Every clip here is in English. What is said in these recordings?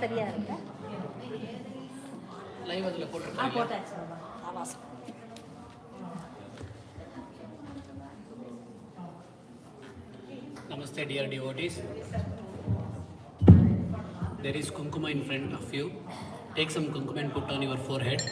சரியா இருக்கா? லைவ் அதில் போட்டுருக்காங்க. போட்டாச்சு. ஆவாசம். Namaste dear devotees. There is kumkuma in front of you. Take some kumkuma and put on your forehead.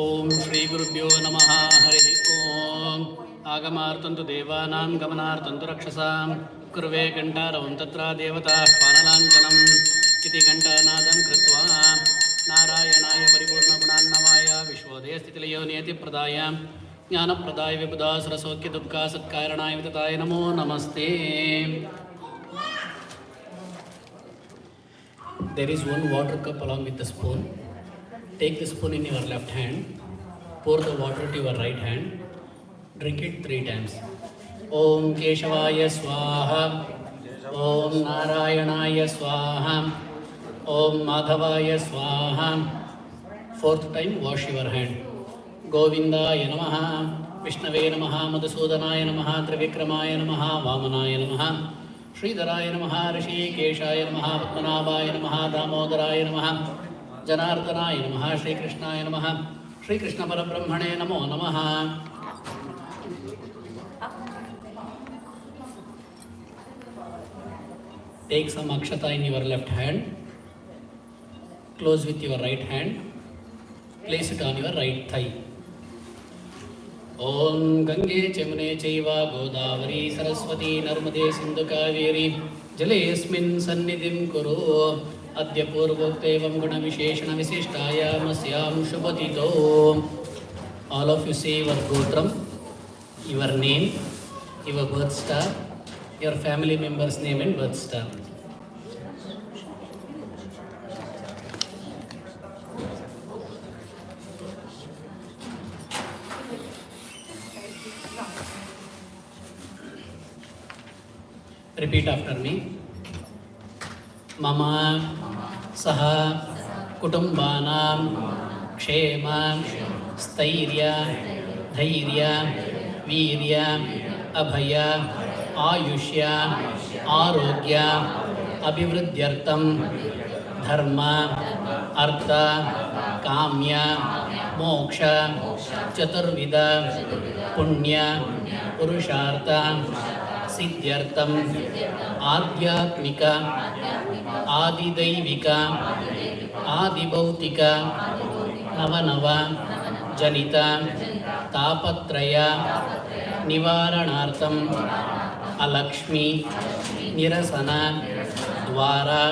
Om Shri Gurubhyo Namaha Harihi Om Agamartantu Devanam Gamanartantu Rakshasam Kurve Gantaravam Tatra Devata Panalankanam Iti Gantanadam Kritva Narayanaya Paripurna Gunannavaya Vishwadaya Stitilayo Niyati Pradaya Jnana Pradaya Vibhuda Sarasokya Dukka Satkaranaya Vitataya Namo Namaste. There is one water cup along with the spoon. Take the spoon in your left hand, pour the water to your right hand, drink it 3 times. Om Keshavaya Swaha, Om Narayanaya Swaha, Om Madhavaya Swaha. 4th time, wash your hand. Govindaya Namaha, Vishnave Namaha, Madhusudanaya Namaha, Trivikramaya Namaha, Vamanaya Namaha, Sridharaya Namaha, Rishikeshaya Namaha, Padmanabhaya Namaha, Damodaraya Namaha, Janardhanaya Namaha, Shri Krishnaya Namaha, Shri Krishna Parabrahmane Namo Namaha. Take some akshata in your left hand, close with your right hand, place it on your right thigh. Om Gange Chamune Chaiva Godavari Saraswati Narmade Sindhu Kaveri Jalesmin Sannidhim Kuru Adya Purvoktevam Guna Visheshana Visishtayam Asyam Shubhatito. All of you say your gotram, your name, your birth star, your family member's name and birth star. Repeat after me. Mama Saha Kutumbanam Kshema Stairya Dhairya Virya Abhaya Ayushya Arogya Abhivridyartam Dharma Artha Kamya Moksha Chaturvida Punya Purushartha Siddhyartam Adhyatmika Adidaivika Adibhautika Navanava Janita Tapatraya Nivaranartham Alakshmi Nirasana Dwara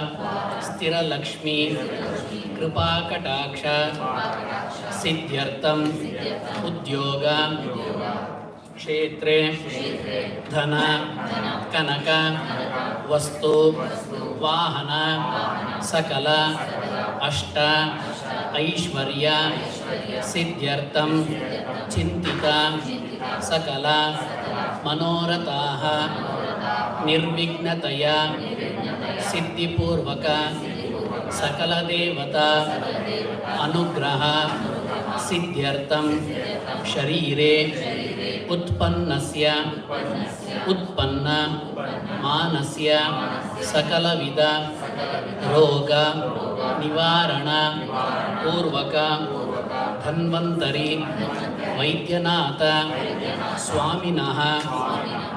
Stira Lakshmi Kripa Kataksha Siddhyartham Udyoga Kshetre Dhana Kanaka Vastu Vahana Sakala Ashta Aishvarya Siddhyartham Chintita Sakala Manorathaha Nirvignataya Siddhipurvaka Sakala Devata Anugraha Siddhyartham Sharire Utpannasya Utpanna Manasya Sakalavida Roga Nivarana Purvaka Dhanvantari Vaidyanatha Swaminaha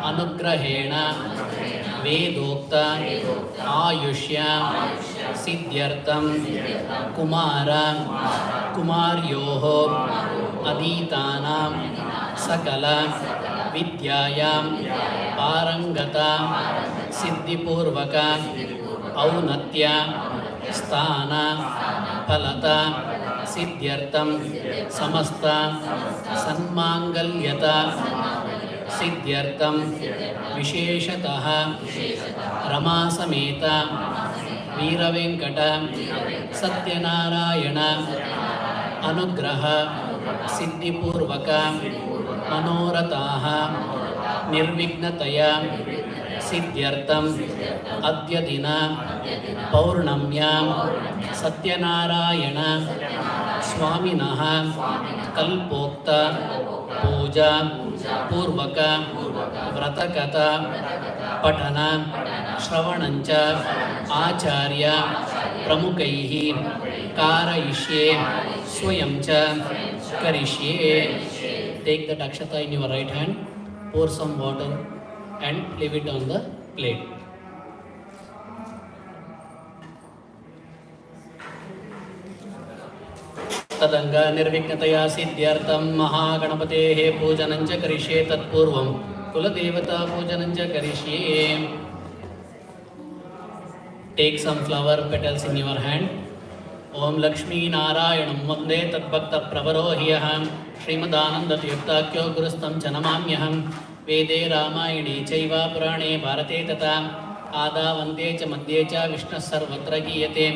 Anugrahena Vedokta Ayushya Siddhyartham Kumara Kumaryoho Aditanam Sakala Vidyayam Parangata Siddhipurvaka Aunatya Sthana Palata Siddhyartham Samasta Sanmangalyata Siddhyartham Visheshataha Rama Sameta Veeravenkata Sathyanarayana Anugraha Siddhipurvaka Manorathaha Nirvignataya सिद्ध्यर्थम अद्य दिन पौर्णम्यां सत्यनारायण स्वामिनः कल्पोक्त पूजा पूर्वक व्रतकथा पठन श्रवणंच आचार्य प्रमुखैः कारयिष्ये स्वयं च करिष्ये. Take that akshata in your right hand, pour some water and leave it on the plate. तदंगा निर्विघ्नतया सिद्ध्यर्थम महागणपतेः पूजनं च करिष्ये. तत्पूर्वं कुलदेवता पूजनं च करिष्ये. Take some flower petals in your hand. ओम लक्ष्मी नारायणं वन्दे तद्भक्तप्रवरो ह्यहं श्रीमदानन्दतीर्थाख्यो गुरुस्तं च नमाम्यहं. वेदे रामायणे चैव पुराणे भारते तथा आदावन्ते च मध्ये च विष्णुः सर्वत्र गीयते.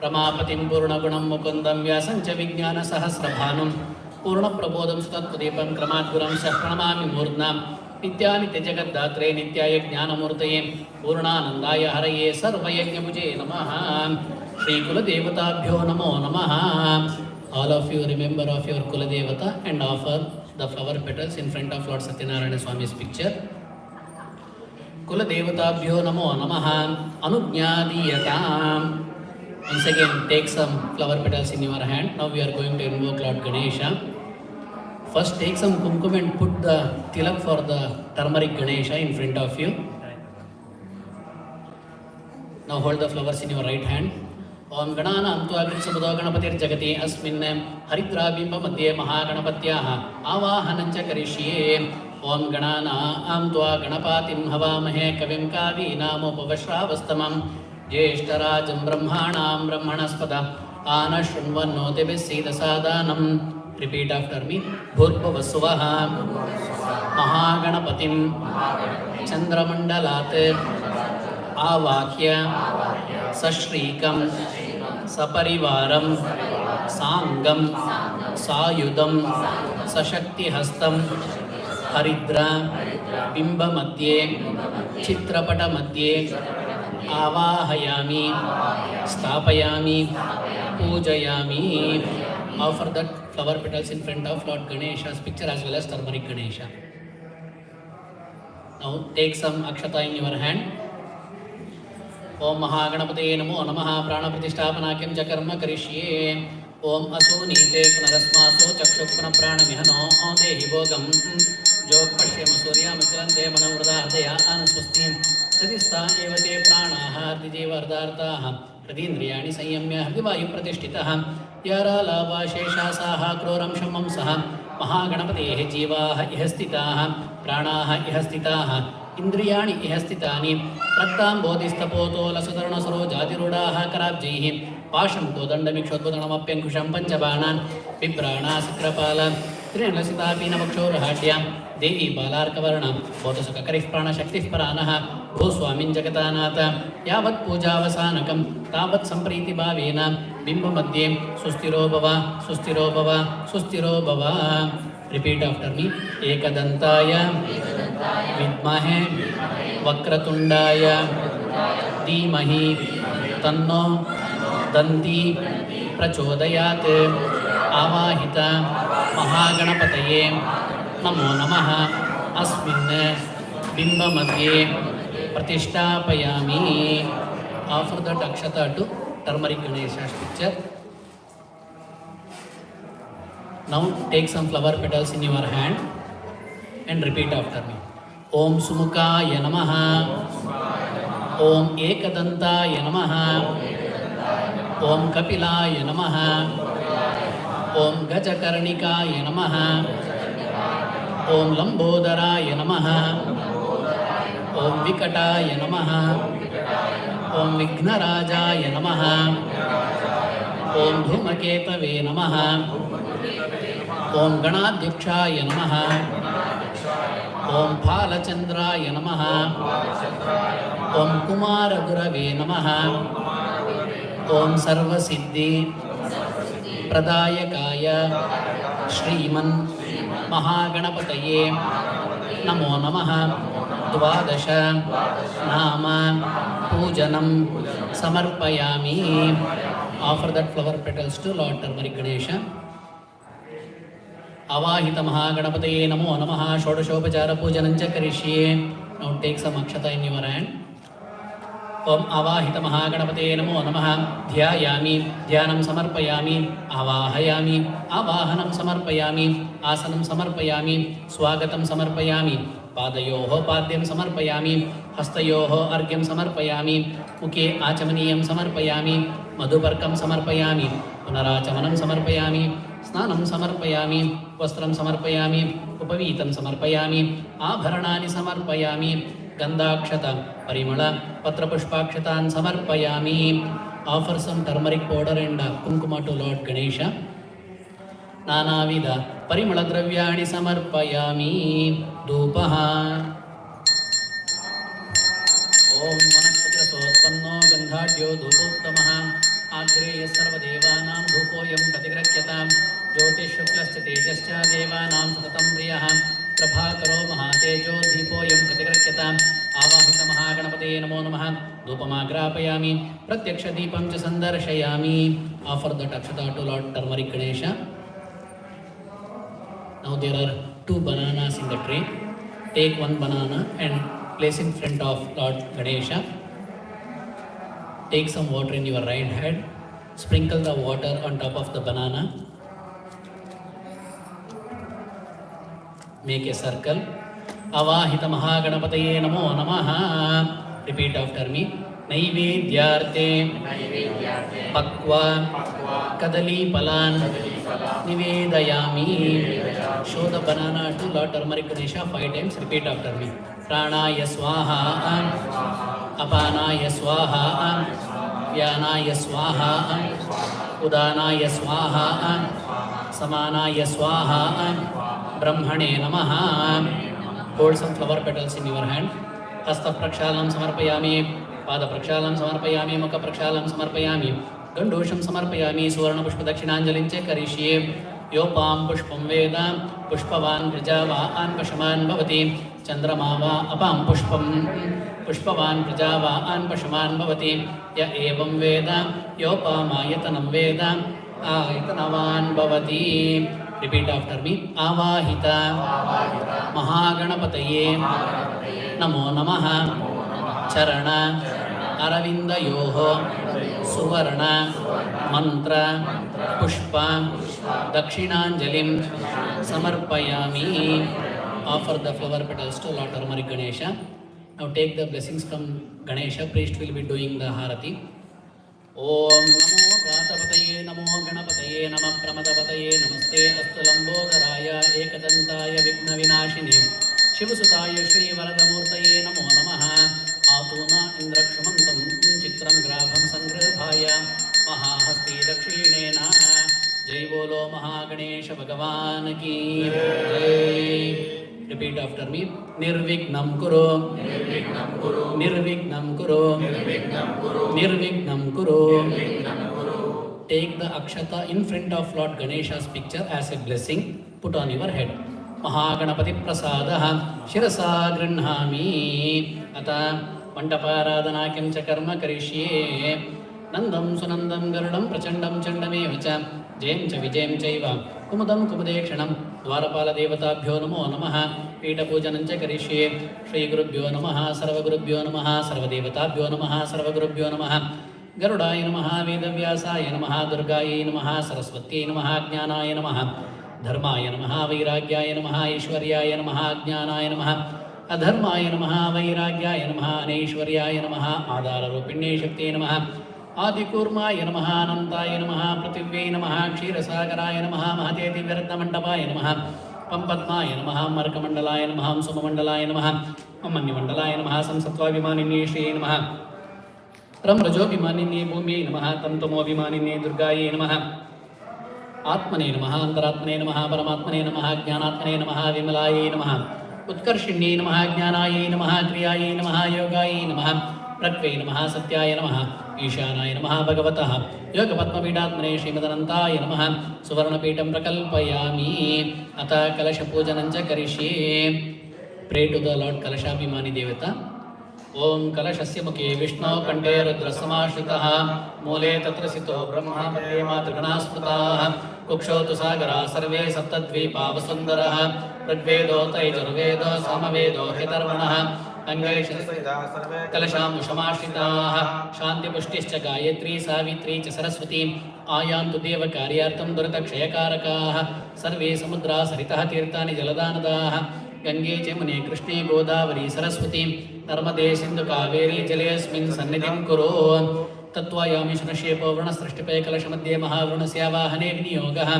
रमापतिं पूर्णगुणं मुकुन्दं व्यासं च विज्ञानसहस्रभानुं पूर्णप्रबोधं सुतत्वदीपं क्रमाद्गुरुं प्रणमामि मूर्ध्ना. नित्यानित्यजगद्धात्रे नित्याय ज्ञानमूर्तये पूर्णानन्दाय हरये सर्वयज्ञभुजे नमः. Shri Kuladevataabhyo Namo Namaha. All of you remember of your Kuladevata and offer the flower petals in front of Lord Sathyanarayana Swami's picture. Kuladevataabhyo Namo Namaha. Anujñādiyatāṃ. Once again, take some flower petals in your hand. Now we are going to invoke Lord Ganesha. First, take some kumkum and put the tilak for the turmeric Ganesha in front of you. Now hold the flowers in your right hand. ओम गणानां त्वा कृत्समुदो गणपतिर्जगति अस्मिन् हरिद्राबिम्ब मध्ये महागणपत्याः आवाहनं च करिष्ये. ओम गणानां त्वा गणपतिं हवामहे कविं कावीनामुपवश्रावस्तमं ज्येष्ठराजं ब्रह्माणां ब्रह्मणस्पद आनशृण्वन्नोतिभिः सीदसादानं. Repeat after मी. भूर्भुवस्सुवः महागणपतिं चन्द्रमण्डलात् आवाह्य सश्रीकं सपरिवारं सांगं सायुधं सशक्तिहस्तं हरिद्रा बिम्बमध्ये चित्रपटमध्ये आवाहयामि स्थापयामि पूजयामि. Offer the flower petals in front of Lord Ganesha's picture as well as turmeric Ganesha. Now take some akshata in your hand. ओम महागणपते नमो नमः. प्राणप्रतिष्ठापनाख्यं च कर्म करिष्ये. ओम असो नीते पुनरस्मासो चक्षुः प्राणमिहनो देहि भोगं जोगपश्यम सूर्यामचलन्ते मनोवृदार्दया आनस्वस्तिं तदिस्ता एव ते प्राणाः अर्धिजीवर्धार्ताः हृदीन्द्रियाणि संयम्य हृदिवायुप्रतिष्ठितः यारालावाशेषासाः क्रोरं शमं सह महागणपतेः जीवाः इह स्थिताः प्राणाः इह स्थिताः इंद्रियाणि इह स्थितानि रक्ताम्बोधिस्तपोतोलसतरुणसरोजातिरूढाः कराब्जैः पाशं कोदण्डमिक्षोद्भुतनमप्यङ्कुशं पञ्चबाणान् बिभ्राणासिक्रपालान् त्रिनलसितापीनवक्षोरहाढ्यां देवी बालार्कवर्णां बोधसुखकरिः प्राणशक्तिः परानः भूस्वामिन् जगतानाथ. यावत् पूजावसानकं तावत् सम्प्रीतिभावेन बिम्बमध्ये सुस्थिरो भव सुस्थिरो भव सुस्थिरो भव. रिपीट आफ्टर मी. एकदन्ताय विद्महे वक्रतुण्डाय धीमहि तन्नो दन्ती प्रचोदयात्. आवाहित महागणपतये नमो नमः. अस्मिन् बिम्बमध्ये प्रतिष्ठापयामि. Offer that akshata to turmeric Ganesha's picture. Now take some flower petals in your hand and repeat after me. Om Sumukaya Namaha. Om Ekadantaya Namaha. Om Kapilaya Namaha. Om Gajakarnikaya Namaha. Om Lambodharaya Namaha. Om Vikataya Namaha. Om Vighnarajaya Namaha. Om Dhumaketave Namaha. Om Ganadhyakshaya Namaha. Om Phalachandraya Namaha. Om Kumaragurave Namaha. Om Sarvasiddhi Pradayakaya Shriman Mahaganapataye Namo Namaha. द्वादश नाम पूजनं समर्पयामि. Offer that flower petals to Lord Turmeric Ganesha. Avahita Mahagणपतये नमो नमः. षोडशोपचार पूजनं च करिष्ये. Now take some akshata in your hand. Om Avahita Mahagणपतये नमो नमः. ध्यायामि, ध्यानं समर्पयामि. आवाहयामि, आवाहनं समर्पयामि. आसनं समर्पयामि. स्वागतं समर्पयामि. पादयोः पाद्यं समर्पयामि. हस्तयोः अर्घ्यं समर्पयामि. मुखे आचमनीयं समर्पयामि. मधुपर्कं समर्पयामि. पुनराचमनं समर्पयामि. स्नानं समर्पयामि. वस्त्रं समर्पयामि. उपवीतं समर्पयामि. आभरणानि समर्पयामि. गन्धाक्षत परिमळ पत्रपुष्पाक्षतान् समर्पयामि. Offer some turmeric powder and kumkuma to Lord Ganesha. नानाविध परिमलद्रव्याणि समर्पयामि. धूपः. ओम वनस्पतिरसोत्पन्नो गन्धाढ्यो धूपोत्तमः. आग्रेय सर्वदेवानां धूपोऽयं प्रतिगृह्यतां. ज्योतिःशुक्लश्च तेजश्च देवानां सततं प्रियः. प्रभाकरो महातेजो दीपोऽयं प्रतिगृह्यताम्. आवाहित महागणपतये नमो नमः. धूपमाग्रापयामि. प्रत्यक्षदीपं च सन्दर्शयामि. Offer that akshata to Lord Turmeric Ganesha. Now there are 2 bananas in the tree. Take 1 banana and place in front of Lord Ganesha. Take some water in your right hand. Sprinkle the water on top of the banana. Make a circle. Avahita Mahagणपतये namo namaha. Repeat after me. नैवेद्यार्थे पक्वा कदलीफलान् निवेदयामि. Show the banana to Lord Turmeric Ganesha 5 times. Repeat after me. प्राणाय स्वाहा, अपानाय स्वाहा, व्यानाय स्वाहा, उदानाय स्वाहा, समानाय स्वाहा, ब्रह्मणे नमः. Hold some flower petals in your hand. हस्त प्रक्षालं समर्पयामि. पाद प्रक्षालं समर्पयामि. मुख प्रक्षालं समर्पयामि. गंडूषं समर्पयामि. सुवर्णपुष्पदक्षिणाञ्जलिं च करिष्ये. योपां पुष्पं वेद पुष्पवान् प्रजावान् पशमान् भवति. चन्द्रमा वा अपां पुष्पं पुष्पवान् प्रजावान् पशमान् भवति. य एवं वेद योपामायतनं वेद आयतनवान् भवति. Repeat after me. Avahita Mahagणपतये नमो नमः. चरण अरविन्दयोः सुवर्ण मंत्र पुष्प दक्षिणाञ्जलिं समर्पयामि. Offer the flower petals to Lord Turmeric Ganesha. Now take the blessings from Ganesha. Priest will be doing the harati. Om Namo Vratapataye Namo Ganapataye Namah Pramadapataye Namaste Astu Lambodharaya Ekadantaya Vigna Vinashine Shivasutaya Shri Varadamurtaye Namo Namaha. Atuna Indrakshumantam Chitram Grabham Sangrabhaya Mahahasti Dakshinena. Jai Bolo Mahaganesha Bhagavan Ki Jai. Repeat after me. Nirvignam kuru, nirvignam kuru, nirvignam kuru, nirvignam kuru, nirvignam kuru. Take the akshata in front of Lord Ganesha's picture as a blessing. Put on your head. Mahaganapati prasadaha shirasa grinhami. Ata mandaparadhanakyam cha karma karishye. Nandam sunandam garudam prachandam chandamevacha. Jayam cha vijayam chaiva kumudam kumudekshanam. द्वारपाल देवताभ्यो नमो नमः. पीठपूजनं च करिष्ये. श्री गुरुभ्यो नमः. सर्वगुरुभ्यो नमः. सर्वदेवताभ्यो नमः. सर्वगुरुभ्यो नमः. गरुडाय नमः. वेदव्यासाय नमः. दुर्गायै नमः. सरस्वत्यै नमः. ज्ञानाय नमः. धर्माय नमः. वैराग्याय नमः. ऐश्वर्याय नमः. ज्ञानाय नमः. अधर्माय नमः. वैराग्याय नमः. अनैश्वर्याय नमः. आधाररूपिण्यै शक्त्यै नमः. आदिकूर्माय नमः. अनन्ताय नमः. पृथिव्यै नमः. क्षीरसागराय नमः. महते दिव्यरत्नमण्डपाय नमः. पंपद्माय नमः. मर्कमण्डलाय नमः. सुममण्डलाय नमः. मन्यमण्डलाय नमः. संसत्त्वाभिमानिन्यै श्रियै नमः. रम्रजोभिमानिन्यै भूम्यै नमः. तन्तमोभिमानिन्यै दुर्गायै नमः. आत्मने नमः. अन्तरात्मने नमः. परमात्मने नमः. ज्ञानात्मने नमः. विमलायै नमः. उत्कर्षिण्यै नमः. ज्ञानायै नमः. क्रियायै नमः. योगायै नमः. प्रक्वै नमः. सत्याय नमः. ईशानाय नमः. भगवतः योगपद्मपीठात्मने श्रीमदनन्ताय नमः. सुवर्णपीठं प्रकल्पयामि. अतः कलशपूजनं च करिष्ये. Pray to the Lord Kalashabhimani Devata. Om Kalashasya Mukhe Vishnu Kante Rudrasamashritah Mule Tatrasito Brahma Madhye Matriganaspritah Kukshotu Sagara Sarve Saptadvipa Vasundaraः Rigvedo Taijurvedo Samavedo Hitarvanah Angai Kalasham Shamashritah Shanti Pushtischa Gayatri Savitri Cha Saraswati Ayantu Deva Karyartam Durtakshayakarakah Sarve Samudra Saritah Tirtani Jaladanadaः Gange जमुने कृष्णे गोदावरी सरस्वती नर्मदे सिंधु कावेरी जलेऽस्मिन् सन्निधिं कुरु तत्त्वायामि शुनश्येपो वृणसृष्टिपे कलशमध्ये महावृणस्यावाहने विनियोगः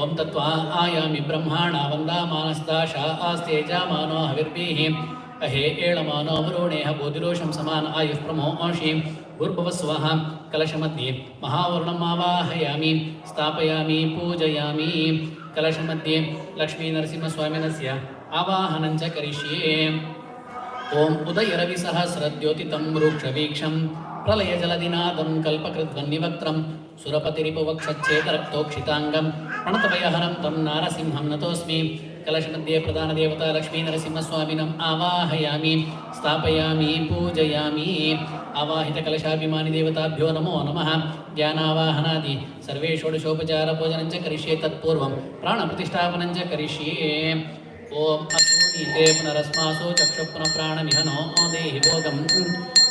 ओं तत्त्वा आयामि ब्रह्माणा वन्दामानस्दाशा आस्तेजामानो हविर्भिः अहे एळमानो वरुणेह बोधिरोषं समान आयुः प्रमोषि भूर्भुवस्वः कलशमध्ये महावर्णम् आवाहयामि स्थापयामि पूजयामि कलशमध्ये लक्ष्मीनरसिंहस्वामिनस्य आवाहनञ्च करिष्ये ओम उदयरविसहस्रद्योतितं रूक्षवीक्षं प्रलयजलदिनादं कल्पकृद्वन्निवक्त्रं सुरपतिरिपुवक्षच्छेदरक्तोक्षिताङ्गं प्रणतभयहरं तं नारसिंहं नतोऽस्मि कलशमध्ये प्रधानदेवता लक्ष्मीनरसिंहस्वामिनम् आवाहयामि स्थापयामि पूजयामि आवाहितकलशाभिमानि देवताभ्यो नमो नमः ज्ञानावाहनादि सर्वे षोडशोपचारपूजनं च करिष्ये तत्पूर्वं प्राणप्रतिष्ठापनं च करिष्ये ओम असूनीते पुनरस्मासु चक्षुपुनः नो देहि भोगं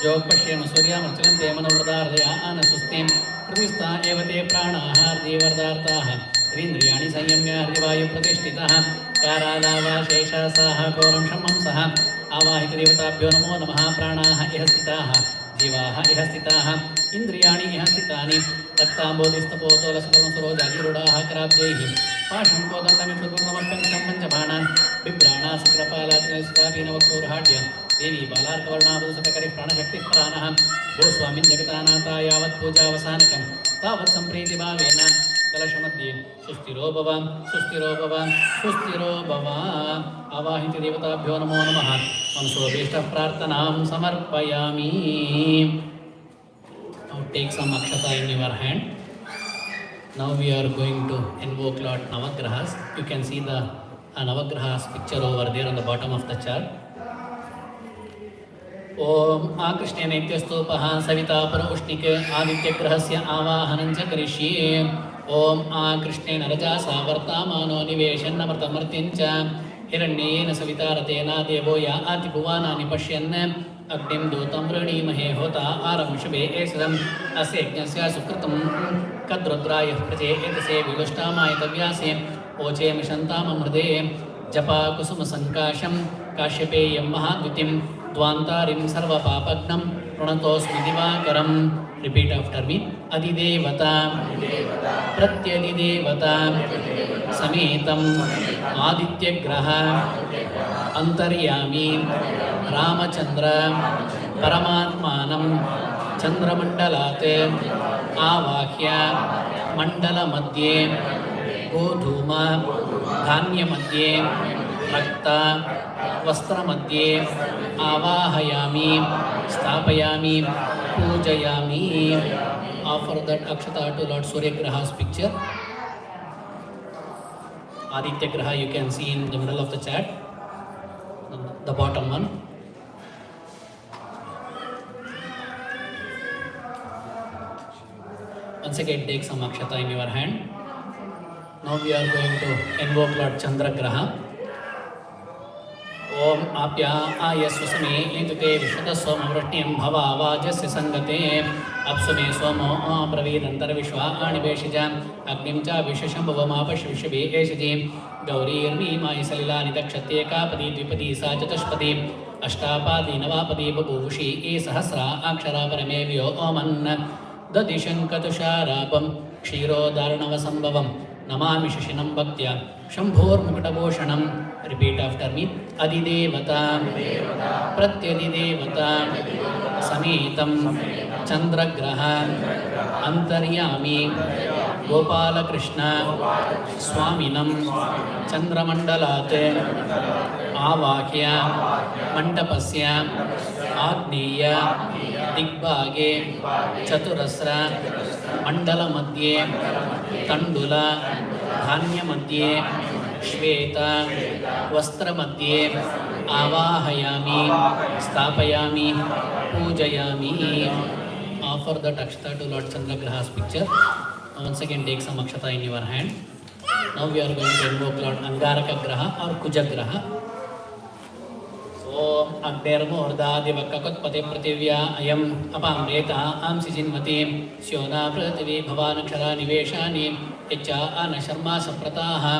जोगपश्येम सूर्यमर्चलन्ते मनोवृतार्दया आनसुस्तिं प्रतिष्ठा एव ते प्राणाः देवर्दार्ताः त्रीन्द्रियाणि संयम्य हृदिवायुप्रतिष्ठितः कारालावाशेषासाः घोरं शमंसः आवाहितदेवताभ्यो नमो नमः प्राणाः इह स्थिताः जीवाः इह स्थिताः इन्द्रियाणि इह स्थितानि रक्ताम्बोधिस्तपोतोलसकलसरोजाधिरूढाः कराब्जैः पाशं कोदण्डमिषुदूर्णमर्पन्तं पञ्चबाणान् बिभ्राणासक्रपालात्मस्वापीनवक्षोर्हाट्य देवी बालार्कवर्णाभूषकरिः प्राणशक्तिः भूस्वामिन् जगतानाथा यावत् पूजावसानकं तावत् सम्प्रीतिभावेन कलशमध्ये सुस्थिरो भव सुस्थिरो भव सुस्थिरो भव आवाहितदेवताभ्यो नमो नमः मनसोभीष्टप्रार्थनां समर्पयामि. Now take some akshata in your hand. Now we are going to invoke Lord Navagrahas. You can see the Navagrahas picture over there on the bottom of the chart. ओम आकृष्णे नैत्यस्तूपः सविता परौष्णिक आदित्यग्रहस्य आवाहनं च करिष्ये. ओम आकृष्णेन रजसा वर्तमानो निवेशन्नमृतमर्तिं च हिरण्येन सविता रतेन देवो याति भुवनानि पश्यन् अग्निं दूतं वृणीमहे होता आरंशुभे एषदम् अस्य यज्ञस्य सुकृतं कद्रुद्रायः प्रजे एतसे विलुष्टामायतव्यासे ओचेम शन्ताममृदे जपा कुसुमसङ्काशं काश्यपेयं महाद्युतिं द्वान्तारिं सर्वपापघ्नं प्रणतोऽस्मि दिवाकरं. रिपीट आफ्टर मी. अधिदेवता प्रत्यधिदेवता समेतं आदित्यग्रह अंतर्यामी रामचंद्र परमात्मानं चंद्रमंडलात् आवाह्य मंडलमध्ये गोधूम धान्यमध्ये रक्त वस्त्रमध्ये आवाहयामि स्थापयामि पूजयामि. Offer that akshata to Lord Suryagraha's picture. Aditya Graha you can see in the middle of the chart, the bottom one. Once again take some akshata in your hand. Now we are going to invoke Lord Chandra Graha. ओम आप्या आयस्वसमे एतुते विश्वतः सोमवृष्टिं भवावाजस्य संगते अप्सुमे सोमो ब्रवीदन्तर्विश्वाणि वेशिज अग्निं च विश्वशम्भवमापश्विषभि एषजि गौरीर्मीमायि सलिलानि दक्षत्ये कापदी द्विपदी सा चतुष्पदी अष्टापादी नवापदी बभूषी सहस्रा अक्षरा परमे व्योमन् ददिशङ्कतुषारापं क्षीरोदार्णवसम्भवं नमामि शशिनं भक्त्या शम्भोर्मुकुटभूषणं. Repeat after मी. अधिदेवता प्रत्यधिदेवता समेतं चंद्रग्रह अंतर्यामी गोपालकृष्ण स्वामिनं चंद्रमंडलात् आवाह्य मंडपस्य आग्नेय दिग्भागे चतुरस्र मंडलमध्ये तण्डुल धान्यमध्ये श्वेत वस्त्रमध्ये आवाहयामि स्थापयामि पूजयामि. Offer that akshata to Lord Chandragraha's picture. Once again take some akshata in your hand. Now we are going to invoke Lord Angaraka Graha or Kuja Graha. Om Agnermordadivakakotpate Prativya Ayam Apamreta Am Sijinmati Syona Prativi Bhavanakshara Niveshani Echa Ana Sharma Saprataha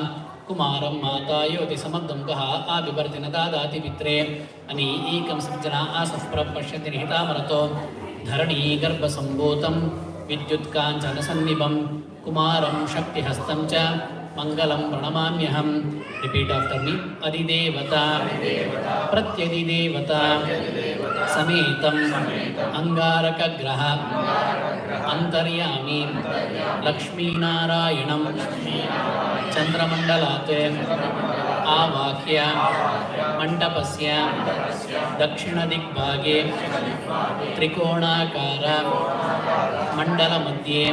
Kumaram Mata Yoti Samagdam Gaha Abibartina Dadati Vitre Ani Ekam Sajjana Asaf Prapashyati Nihita Marato Dharani Garbha Sambhotam Vidyut Kanchana Sannibam Kumaram Shakti Hastam Cha Mangalam Pranamamyaham. Repeat after me. Adidevata Pratyadidevata Sametam Angaraka Graha Antaryami Lakshmi Narayanam Chandramandalate Avakya Mandapasya Dakshina Dikbhage Trikonakara Mandala Madhye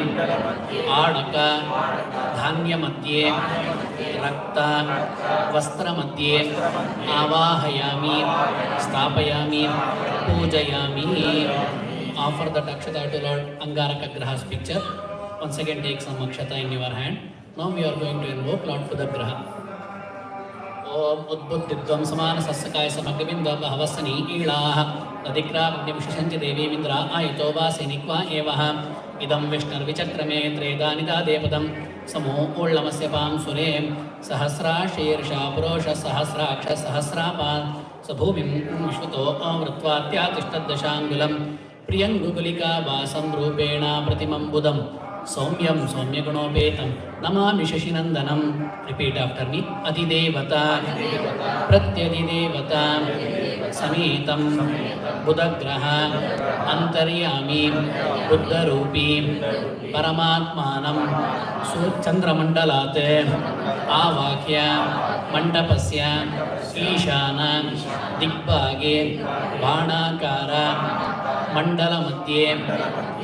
Adaka Dhanya Madhye Rakta Vastra Madhye Avahayami Stapayami Pujayami. Offer the akshata to Lord Angaraka Graha's picture. Once again take some akshata in your hand. Now we are going to invoke Lord Kudagraha. Om Udbuddhidvam Samana Sassakaya Samagabinda Bhavasani Ilaha Nadikra Vignimishanti Devi Mindra Ayito Vasinikva Evaha Idam Vishnar Vichakrame Tredanida Depadam Samo Ullamasya Sure Sahasra Shirsha Purosha Sahasraksha Sahasrapan Sabhumim Vishwato Amritvatyatistadashangulam Priyangugulika Vasam Rupena Pratimam Budam Somyam Somyagunopetam Namami Shashinandanam. Repeat after me. Adidevata Pratyadidevata Sametam Buddhagraha Antaryami Buddharupi Paramatmanam Chandramandalate Avakya Mandapasya Ishana Dikbhage Banakara Mandala Madhye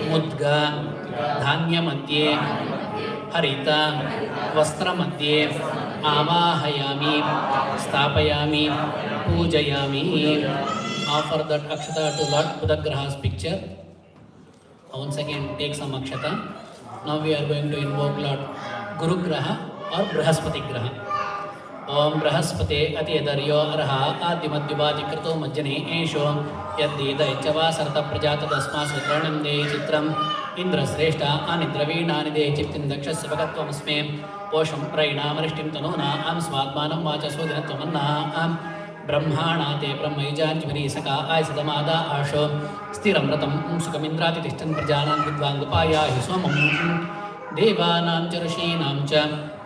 Mudga Dhanya Madhye Harita Vastra Madhye Avahayami Stapayami Pujayami. Offer that akshata to Lord Buddhagraha's picture. Once again take some akshata. Now we are going to invoke Lord Guru Graha or Brahaspati Graha. Om Brahaspate Atiyadaryo Arha Adimadhyubadi Krito Majjane Esho Yaddida Ichava Sarta Prajata Dasma Sutranam De Chitram Indra Sreshta Anidravina De Chiptin Dakshas Bhagatvamasme Posham Praina Marishtim Tanona Am Swadmanam Vacha Sodinatvamanna Am Brahmana Te Brahmayajanjvari Saka Aisadamada Asho Stiram Ratam Sukamindrati Tishtan Prajanan Vidvangupaya Hisomam Devanam Charashinam Cha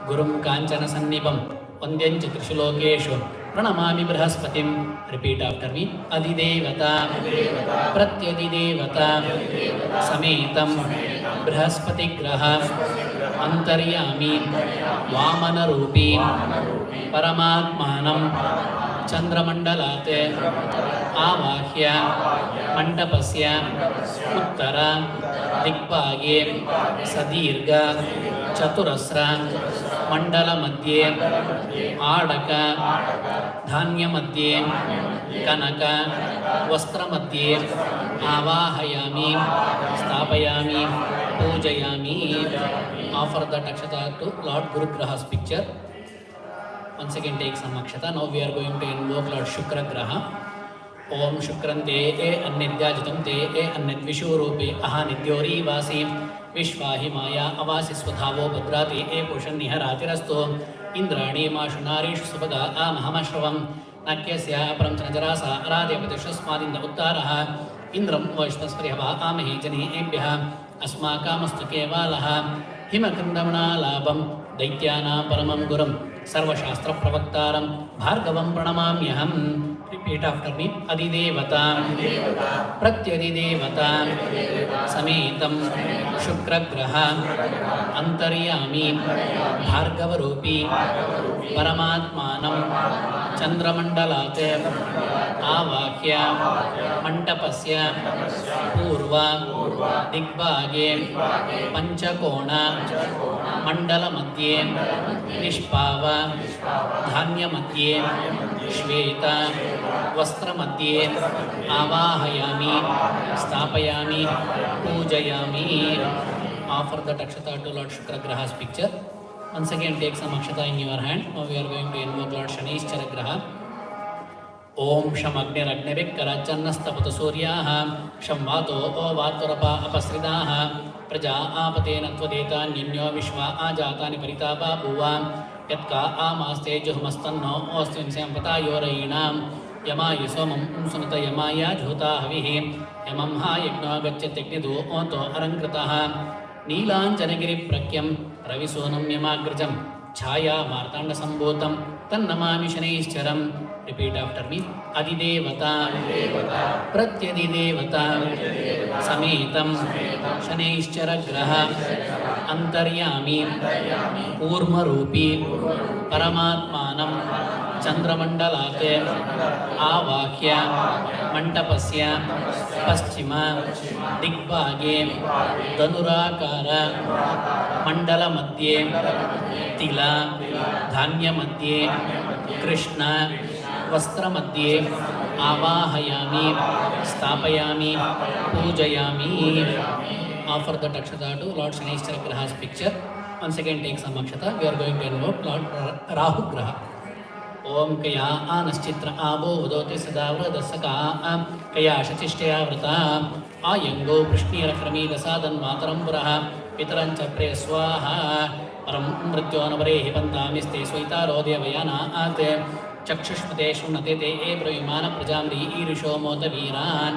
Gurum Kanchana Sannibam Vandyancha Trishulokeshu Pranamami Brahaspatim. Repeat after me. Adidevata Pratyadidevata Sametam Brahaspati Graha Antaryami Vamana Rupi Paramatmanam Chandramandalate Avahya Mandapasya Uttara Dikbhage Sadirga Chaturasra Mandala Madhye Adaka Dhanya Madhye Kanaka Vastra Madhye Avahayami Stapayami Pujayami. Offer that akshata to Lord Guru Graha's picture. Once again take some akshata. Now we are going to invoke Lord Shukra Graha. Om Shukrante E Annidyajitam Te E Annidvishurupi Aha Nidyori Vasi Vishvahi Maya Avasi Swadhavo Bhadrati E Pushan Niharati Rasto Indrani Mashunarishu Subhaga Amahamashravam Nakyasya Aparam Chanjarasa Aradhyapatishasmadinda Uttaraha Indram Vaishtaspriyava Amahi Jani Ebhya Asmakamastu Kevalaha Himakandamana Labam Daityana Paramam Guram Sarvashastra Pravaktaram Bhargavam Pranamamyaham. Repeat after me. Adidevata Pratyadidevata Sametam Shukragraha Antaryami Bhargavarupi Paramatmanam Chandramandalate Avakya Mandapasya Purva दिग्भागे पंचकोण मंडल मध्ये निष्पाव धान्य मध्ये श्वेत वस्त्र मध्ये आवाहयामि स्थापयामि पूजयामि. Offer the Akshata to Lord Shukragraha's picture. Once again take some Akshata in your hand. Now we are going to invoke Lord Shanishchara Graha. Om Sham Agniraknivik Suryaha Sham Vato O Vatorapa Apasridaha Praja Apatena Twadeta Ninyo Vishwa Ajatani Paritapa Bhuva Yatka Amaste Juhmastanno Ostim Sampata Yorainam Yama Yusomam Sunata Yamaya Jhuta Havihi Yamam Ha Yagna Gacchateknidu Oto Arankrataha Neelanjanagiri Prakyam Ravisonam Yamagrajam Chaya Martanda Sambhotam Tannamami Shanishcharam. Repeat after me. Adidevata Pratyadidevata Sametam Shanishchara Graha Antaryami Urmarupi Paramatmanam Chandramandalate Avakya Mantapasya Paschima Digbhage Dhanurakara Mandala Madhye Tila Dhanya Madhye Krishna वस्त्र मध्ये आवाहयामि स्थापयामि पूजयामि. Offer the Akshata to Lord Shanishchara Graha's picture. Once again take some Akshata. We are going to invoke Lord Rahu Graha. Om Kaya Anaschitra Abo Vadoti Sadavra Dasaka Kaya Shachishthaya Vrata Ayango Prishnira Kramida Sadan Mataram Puraha Pitarancha Preswaha Param Mrityonabarehi Pantamiste Swaitaro Devayana Ate चक्षुष्पते शृण्वते ते एब्रवीमान प्रजाम्री ईरुषो मोतवीरान्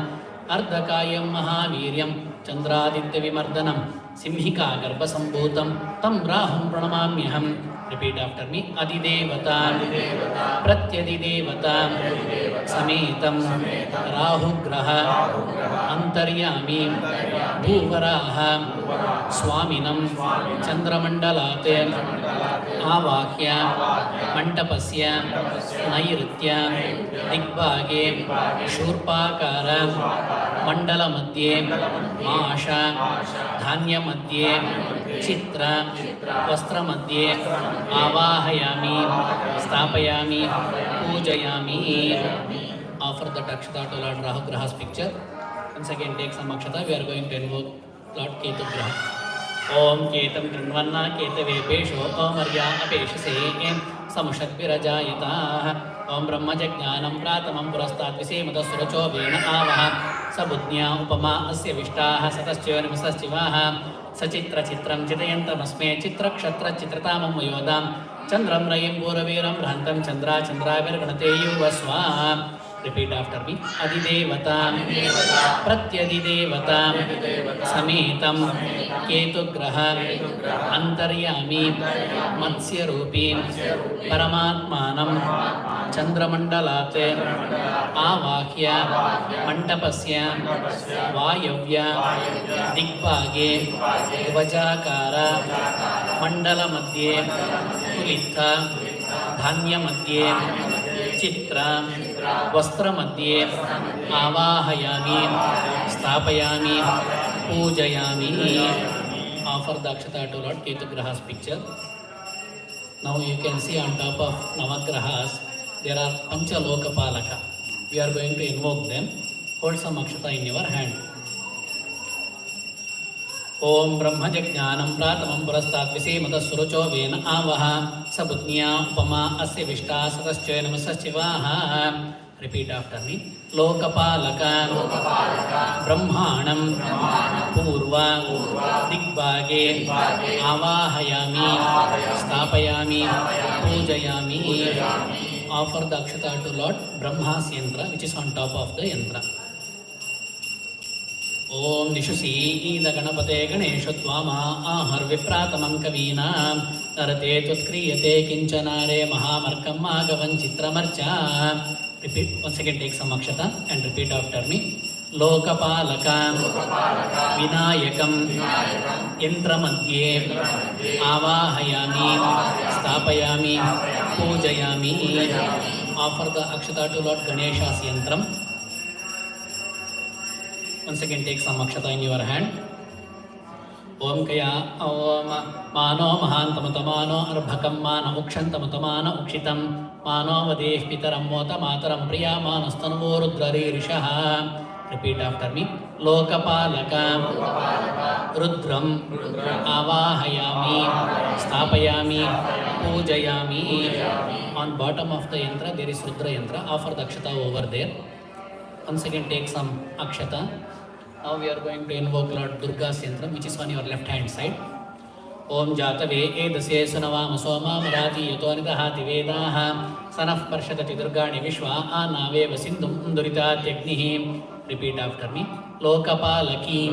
अर्धकायं महावीर्यं चन्द्रादित्यविमर्दनं सिंहिका गर्भसम्भूतं तं राहुं प्रणमाम्यहं. Repeat after me. Adidevata Pratyadidevata Sametam Rahugraha Antaryami Bhuvaraha Swaminam Chandramandalate Avakya Mantapasya Nairitya Digbhage Shurpakara Mandala Madhye Maasha Dhanya Madhye Chitra Vastra Madhye Avahayami Stapayami Pujayami. Offer the Akshata to Lord Rahugraha's picture. Once again take some Akshata. We are going to invoke Lord Ketugraha. Om Ketam Grinvanna Ketave Pesho Om Arya Apeshase Samushadvirajayata Om Brahma Jajnanam Pratamam Purastat Visemata Suracho Vena Avaha Sabudnya Upama Asya Vishtaha Sataschivanimsaschivaha Sachitra Chitram Chitayantamasme Chitra Kshatra Chitratamam Vayodam Chandram Rayim Puraviram Bhrantam Chandra Chandra Virganate Yuvaswa. Repeat after me. Adidevata Pratyadidevata Sametam Ketugraha Antaryami Matsya Rupi Paramatmanam Chandramandalate Avakya Mantapasya Vayavya Digbhage Vajakara Mandala Madhye Kulitha Dhanya Madhye Chitra Vastra Madhye Avahayami Stapayami Pujayami. Offer the Akshata to Lord Ketugraha's picture. Now you can see on top of Navagrahas there are Pancha Lokapalaka. We are going to invoke them. Hold some Akshata in your hand. Om Brahma Jajnanam Pratamam Purastat Visemata Suracho Vena Avaha Sabudnya Upama Asya Vishta Sataschivanimsaschivaha. Repeat after me. Lokapalaka Brahmanam Purva Digbhage Avahayami Stapayami Pujayami. Offer the Akshata to Lord Brahma's yantra, which is on top of the yantra. Om Nishusi Ida Ganapate Ganesha Tvama Ahar Vipratamam Kavina Narate Tutkriyate Kinchanare Mahamarkam Magavan Chitramarcha. Repeat once again, take some Akshata and repeat after me. Lokapalaka Vinayakam Yantramadhye Avahayami Stapayami Pujayami. Offer the Akshata to Lord Ganesha's yantram. Once again, take some akshata in your hand. Om Kaya Om Mano Mahantamutamano Arbhakam Mana Ukshantamutamana Ukshitam Mano Vadesh Pitaram Mota Mataram Priya Manastanu Rudrari Rishaha. Repeat after me. Lokapalakam Rudram Avahayami Stapayami Pujayami. On bottom of the yantra there is Rudra yantra. Offer the akshata over there. Once again, take some akshata. Now we are going to invoke Lord Durga's yantram, which is on your left hand side. Om Jatave Edasye Sunavama Soma Marati Yatonidahati Vedaha Sanaf Parshadati Durgani Vishwa Anave Vasindum Duritatyagnihi. Repeat after me. Lokapalaki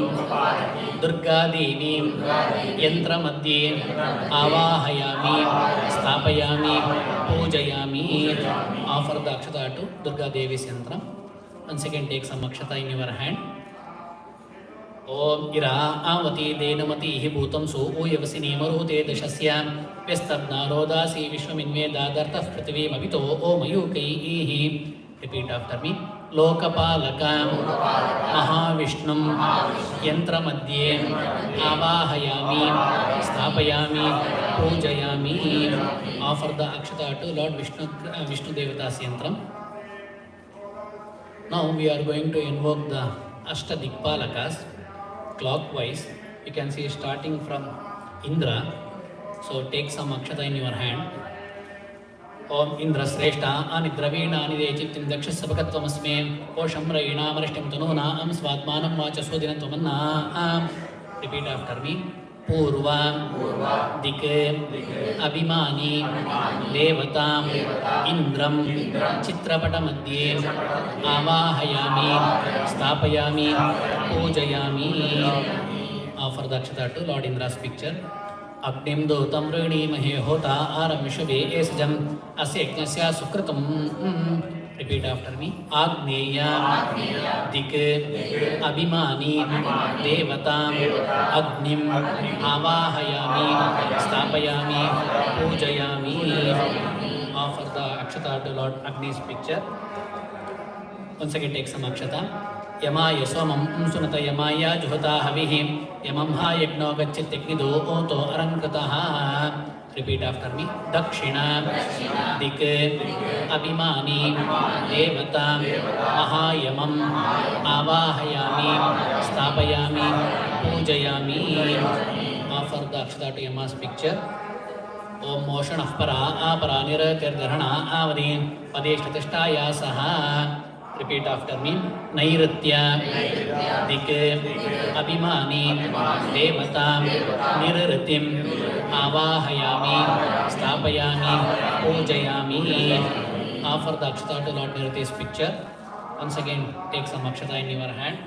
Durga Devi Yantra Madhye Avahayami Stapayami Pujayami. Offer the akshata to Durga Devi's yantram. Once again, take some akshata in your hand. Om Ira Avati Denamati Bhutam So Uyavasini Marute Dashasyam Vestabnarodasi Vishwaminve Dadartaf Prithvi Mavito O Mayukai. Repeat after me. Lokapalakam Mahavishnum Yantra Madhye Avahayami Stapayami Pujayami. Offer the akshata to Lord Vishnu Devata's yantram. Now we are going to invoke the Ashtadikpalakas clockwise. You can see starting from Indra. So take some akshata in your hand. Om Indra Sreshta Anidravina Anidechittim Dakshasabakatvamasme Kosham Raina Marishtim Tanuna Am Svatmanam Vachasodinatvamanna. Repeat after me. Purva Dike Abhimani Devatam Indram Chitrapatamadhye Avahayami Stapayami Pujayami. Offer the akshata to Lord Indra's picture. Agnim Dotam Rani Mahe Hota Aramishave Esjam Aseknasya Sukritam. Repeat after me. Agneya Dike Abhimani Devatam Agnim Avahayami Stapayami Pujayami. Offer the akshata to Lord Agni's picture. Once again, take some akshata. Yamaya Somam Sunata Yamaya Juhata Havihim Yamamha Yagno Gachitagnido Oto Arankrataha. Repeat after me. Dakshina Dike Abhimani Devatam Mahayamam Avahayami Stapayami Pujayami. Offer the akshata to Yama's picture. Om Moshanah Para Apara Niratirgarhana Avadin Padeshtatistaya Saha. Repeat after me. Nairitya Dike Abhimani Devatam Nirritim Avahayami Stapayami Pujayami. Offer the akshata to Lord Nirriti's picture. Once again, take some akshata in your hand.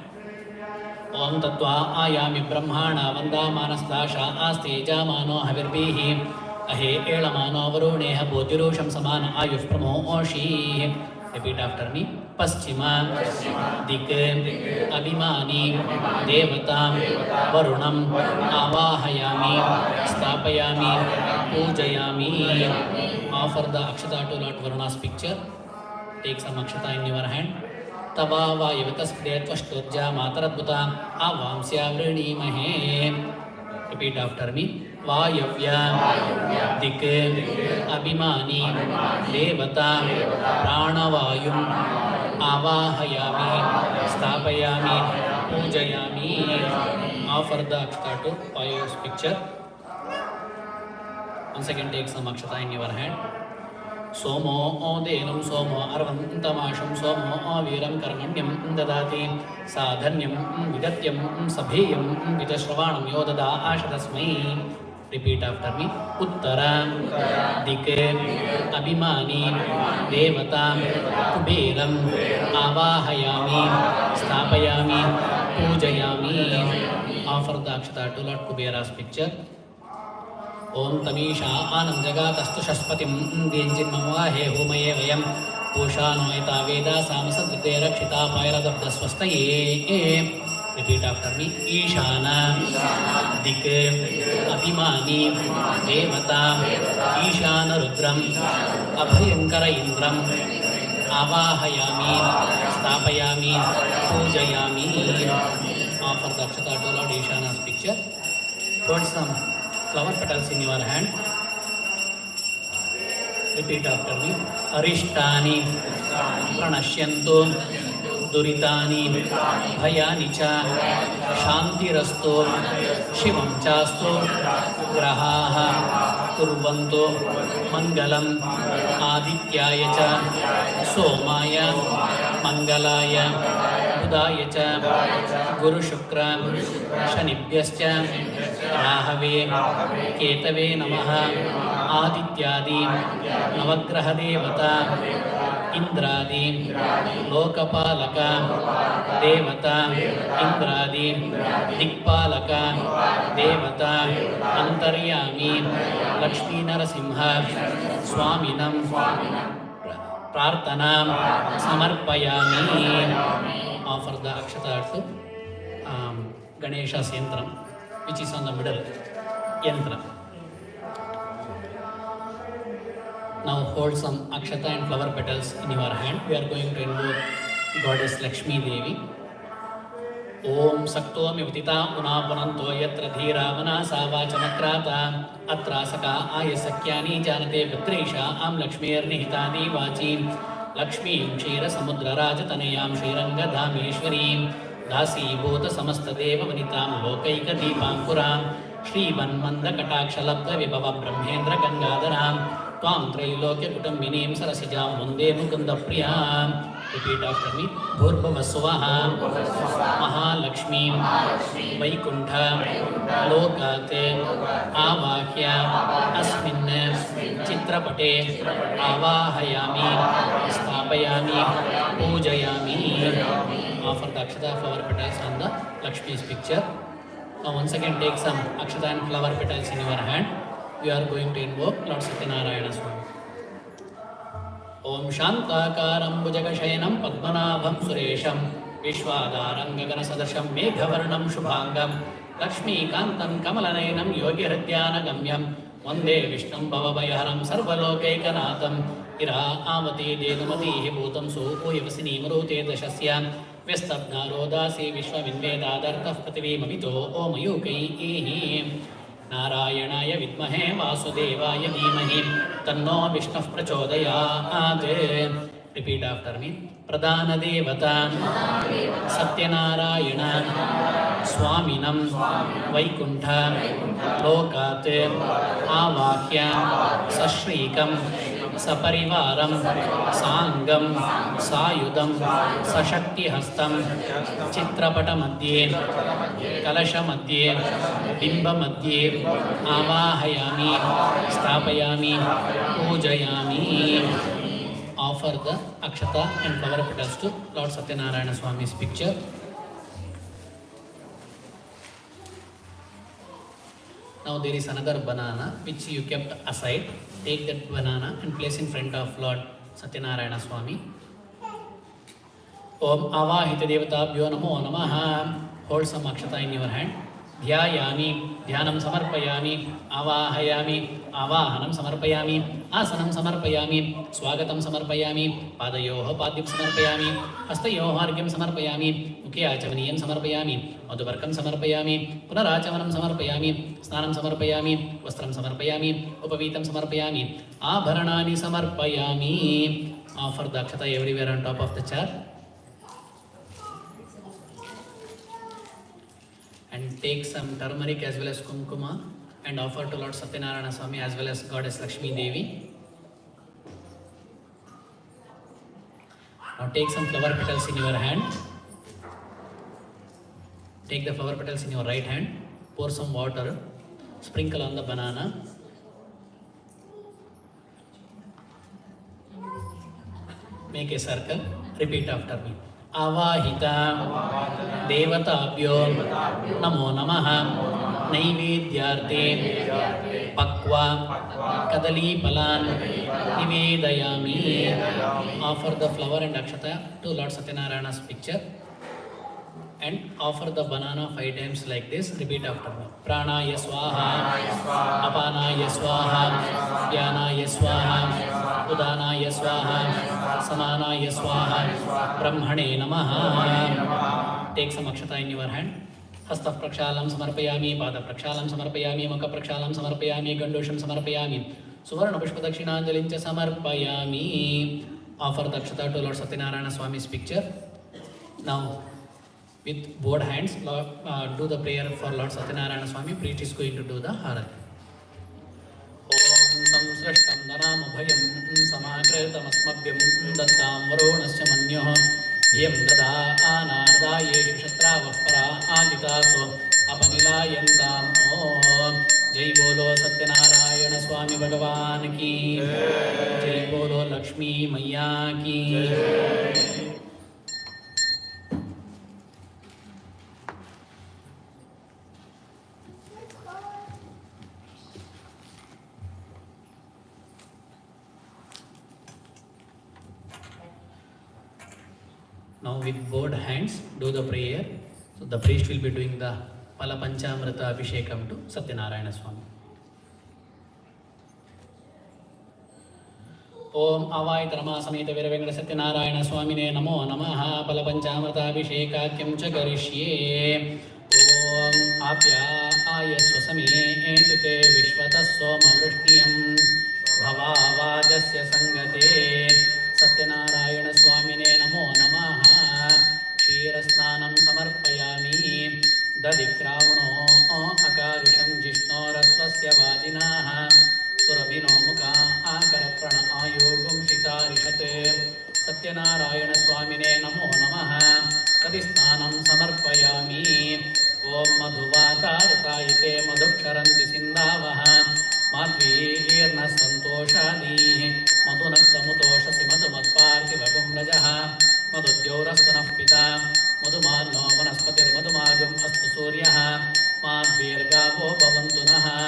Om Tattva Ayami Brahmana Vanda Manasdasha Asteja Mano Havirbihi Ahe Elamano Varuneha Bhojirusham Samana Ayush Pramo Oshi. Repeat after me. Paschima Dike Abhimani Devatam Varunam Avahayami Stapayami Pujayami. Offer the akshata to Lord Varuna's picture. Take some akshata in your hand. Tava Vayavitaspriyatvashturja Mataradbhuta Avamsya Vrinimahe. Repeat after me. Vayavya Dike Abhimani Devatam Pranavayum Avahayami Stapayami Pujayami. Offer the akshata to Vayu's picture. Once again, take some akshata in your hand. Somo Odenam Somo Arvantamasham Somo Aviram Karmanyam Dadati Sadhanyam Vidatyam Sabhiyam Vidashravanam Yodada Ashadasmai. Repeat after me. Uttara Dike Abhimani Devatam Kuberam Avahayami Stapayami Pujayami. Offer the akshata to Lord Kubera's picture. Om Tamisha Anam Jagatastu Shaspatim Denjin Mamahe Homaye Vayam Pushano Eta Veda Samasadvite Rakshita Pairadabda Swastaye. Repeat after me. Ishana Dike Abhimani Devata Ishana Rudram Abhayankara Indram Avahayami, Stapayami, Pujayami. Offer the Akshata to Lord Ishana's picture. Put some flower petals in your hand. Repeat after me. Arishtani Pranashyantu Duritani Bhayani cha Shantirastu Shivam chastu Grahaha Kurvantu Mangalam Adityaya cha Somaya Mangalaya Budaya cha Guru Shukra Shanibhyascha Rahave Ketave Namaha Adityadi Navagraha Devata Indradi Lokapalaka Devata Indradi Dikpalaka Devata Antaryami Lakshmi Narasimha Swaminam Prarthanam Samarpayami. Offer the Akshata to Ganesha's Yantram, which is on the middle Yantra. Now hold some Akshata and flower petals in your hand. We are going to invoke Goddess Lakshmi Devi. Om Sakto Mivtita Unapananto Yatra Dhira Manasa Vachamakrata Atrasaka Ayasakyani Janate Vitresha Am Lakshmir Nihitani Vachi Lakshmi Shira Samudra Rajatanayam Shiranga Dhameshwarim Dasi Bhota Samasta Deva Vanitam Lokaika Deepampuram Shri Vanmanda Katakshalabda Vibhava Brahmendra Gangadaram Tvam Trailokya Kutambinim Sarasijam Munde Mukunda Priyam. Repeat after me. Bhurbhavasvaha Mahalakshmi Vaikuntha Lokate Avahya Asmin Chitrapate Avahayami Stapayami Pujayami. Offer the Akshata flower petals on the Lakshmi's picture. Now once again take some Akshata and flower petals in your hand. We are going to invoke Lord Sathyanarayana Swami. Om Shantakaram Bhujagashayanam Padmanabham Suresham Vishwadaram Gaganasadasham Meghavarnam Shubhangam Lakshmi Kantam Kamalaneyanam Yogi Hridyana Gamyam Vande Vishnum Bhavabhayaharam Sarvalokaikanaatam Ira Amati Dedumati Bhutam Supo Yavasini Marute Dashasya Vestabnaro Dasi Vishwaminvedadartah Prativimamito Om Yukai Narayanaaya Vidmahe Vasudevaya Dhimahi Tanno Vishnuh Prachodayat. Repeat after me. Pradana Devata Sathyanarayana Swaminam Vaikuntha Lokat Avahya Sashrikam Saparivaram Sangam Sayudam Sashakti Hastam Chitrapata Madhye Kalasha Madhye Bimba Madhye Avahayami Stapayami Pujayami. Offer the Akshata and flower petals to Lord Sathyanarayana Swami's picture. Now there is another banana which you kept aside. Take that banana and place in front of Lord Sathyanarayana Swami. Om Avahita Devatabhyo Namo Namaha. Hold some Akshata in your hand. Dhyayami, Dhyanam Samarpayami, Avahayami, Avahanam Samarpayami, Asanam Samarpayami, Swagatam Samarpayami, Padayoho Padyam Samarpayami, Hastayoho Argyam Samarpayami, Mukhayachavaniyam Samarpayami, Madhuvarkam Samarpayami, Punarachavanam Samarpayami, Snanam Samarpayami, Vastram Samarpayami, Upavitam Samarpayami, Abharanani Samarpayami. Offer the Akshata everywhere on top of the chart. And take some turmeric as well as kumkuma and offer to Lord Sathyanarayana Swami as well as Goddess Lakshmi Devi. Now take some flower petals in your hand. Take the flower petals in your right hand. Pour some water. Sprinkle on the banana. Make a circle. Repeat after me. Avahita Devatabhyo Namo Namaha Naivedyarte Pakva Kadali Palan Nivedayami. Offer the flower and Akshata to Lord Sathyanarayana's picture and offer the banana 5 times like this. Repeat after me. Pranaya Swaha Apanaya Swaha Dhyanaya Swaha Udanaya Swaha Samanaaya Swaha. Brahmane Namaha. Take some akshata in your hand. Hastha prakshalam samarpayami, pada prakshalam samarpayami, mukha prakshalam samarpayami, gandosham samarpayami, suvarna pushpa dakshinanjalim cha samarpayami. Offer dakshata to Lord Sathyanarayana Swami's picture. Now, with both hands, do the prayer for Lord Sathyanarayana Swami. Priest is going to do the harati. Om samsrishtam dhanamabhayam samakritamastmabhyam dattam varunasya manyoh Yam dada anardayeshu shatravaha para aditaso apanilayantam. Om Jai Bolo Satyanarayana Swami Bhagavan ki Jai Bolo Lakshmi Maiya ki. Now with both hands do the prayer. So the priest will be doing the Palapanchamrita Abhishekam to Sathyanarayana Swami. Om Avaitarama Sameta Veravengara Sathyanarayana Swamine Namo Namaha Palapanchamrita Abhishekakyam cha karishye. Om Apya Ayasvasame Etute Vishvatasva Mavrishniyam Bhavavajasya Sangate Sathyanarayana Swamine Namo Namaha. Ksheerasnanam samarpayami Dadikravano akarisham jishnorasvasya vajinaha Surabhino mukha akaraprana ayogum shitarishate Sathyanarayana Swamine Namo Namaha. Kadisnanam samarpayami Om madhuvatarutayite madhuksharanti sindavaha Madhvirna santoshadi madhunaksamutoshasi madhumatparthivagum rajaha Madhudyaurasthanah pita madhumarno vanaspatir madhumagam astu suryaha Madhvirgavo bhavantu naha.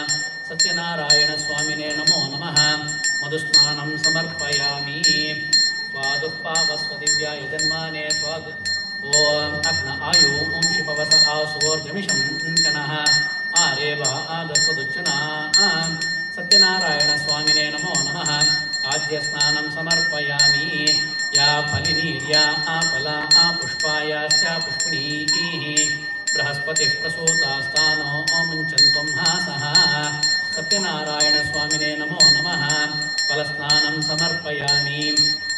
Sathyanarayana Swamine Namo Namaha. Madhusnanam samarpayami Swaduppavasva divyaya janmane swadu. Om Agna Ayu Om Shipavasa Asuvarjamisham Kanaha Areva Adasvaduchana. Sathyanarayana Swamine Namo Namaha. Adyasnanam samarpayami Ya Palinirya Apala Apushpaya Sya Pushpini Brahaspati Prasota Stano Omunchantum Hasaha. Sathyanarayana Swamine Namo Namaha. Palasnanam samarpayami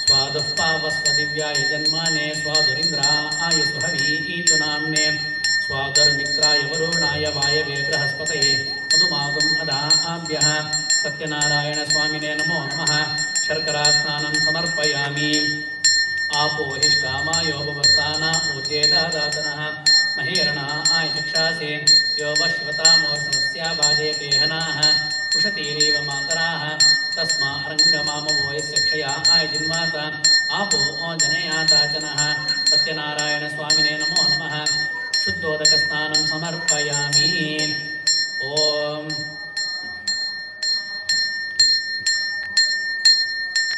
Swaduppavasva divyaya janmane Swadurindra Ayasuhavi Itunamne Swadarmitraya Varunaya Vayave Brahaspataye Madhumagam Adha Sathyanarayana Swamine Namo Namaha. Sharkarasnanam samarpayami Apo Hishkama Yobhavastana Udeda Datanaha Mahirana Ayachakshase Yobashvata Morsanasya Bhaje Tehanaha Pushatiriva Mataraha Tasma Arangamama Voyasya Kshaya Ayajinmata Apo Janayata Janaha. Sathyanarayana Swamine Namo Namaha. Shuddhodakasnanam samarpayami. Om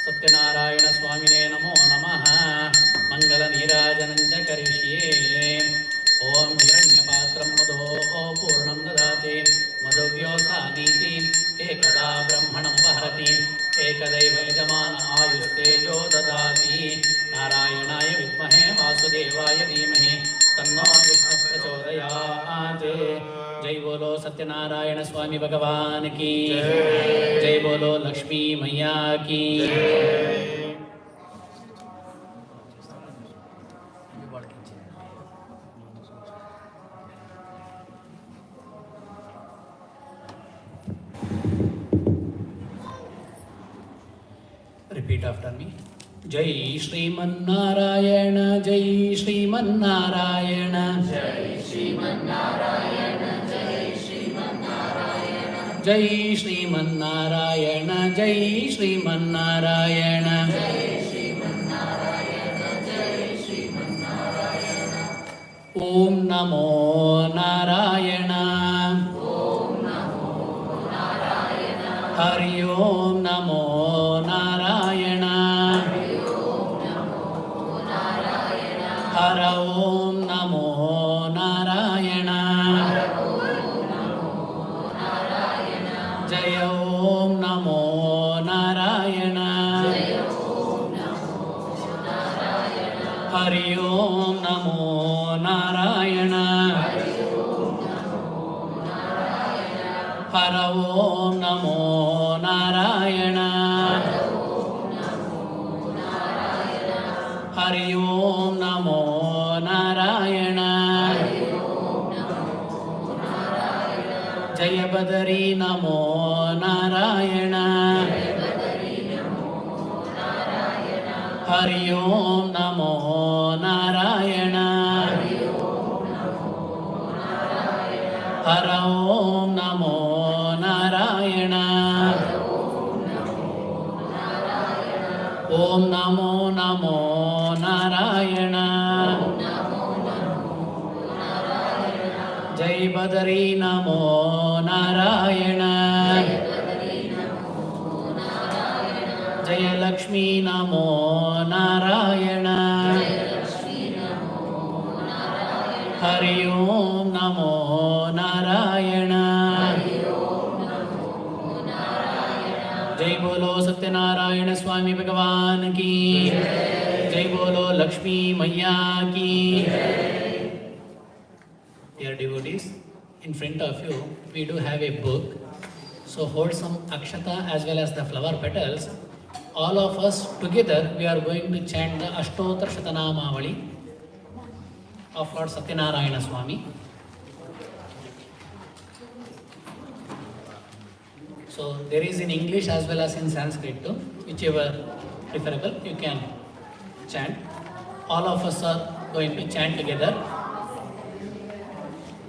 Sathyanarayana Swamine Namo Namaha. Mangala Nirajananja Karishye. Om Hiranyapatram Madho Purnam Dadate Madhavyosaniti Ekada Brahmanam Vaharati Ekadaiva Yajamana Ayustejo Dadati Narayanaya Vidmahe Vasudevaya Dhimahi Tanno Vishnu Prachodayate. Jai Bolo Satyanarayana Swami Bhagavan ki Jai Bolo Lakshmi Maiya ki. Repeat after me. Jai Shriman Narayana, Jai Shriman Narayana, Jai Shriman Narayana, Jai Shriman Narayana, Jai Shriman Narayana, Jai Shriman Narayana, Jai Shriman Narayana, Jai Shriman Narayana. Om Namo Narayana, Om Namo Narayana, Hari Om Namo Narayana. Hara Om Namo Narayana. Jaya Om Namo Narayana. Hari ओम नमो नारायण हर ओम नमो नारायण हरि ओम नमो नारायण जय बदरी नमो नारायण हरि ओम नमो नारायण हर ओम नमो नारायण ओम नमो नमो नारायण जय बदरी नमो नारायण जय लक्ष्मी नमो नारायण हरि ओम नमो नारायण जय बोलो सत्यनारायण स्वामी भगवान की जय बोलो लक्ष्मी मैया की। Dear devotees, in front of you we do have a book, so hold some akshata as well as the flower petals. All of us together we are going to chant the Ashtotar Shatanamavali of Lord Sathyanarayana Swami. So there is in English as well as in Sanskrit too, whichever preferable you can chant. All of us are going to chant together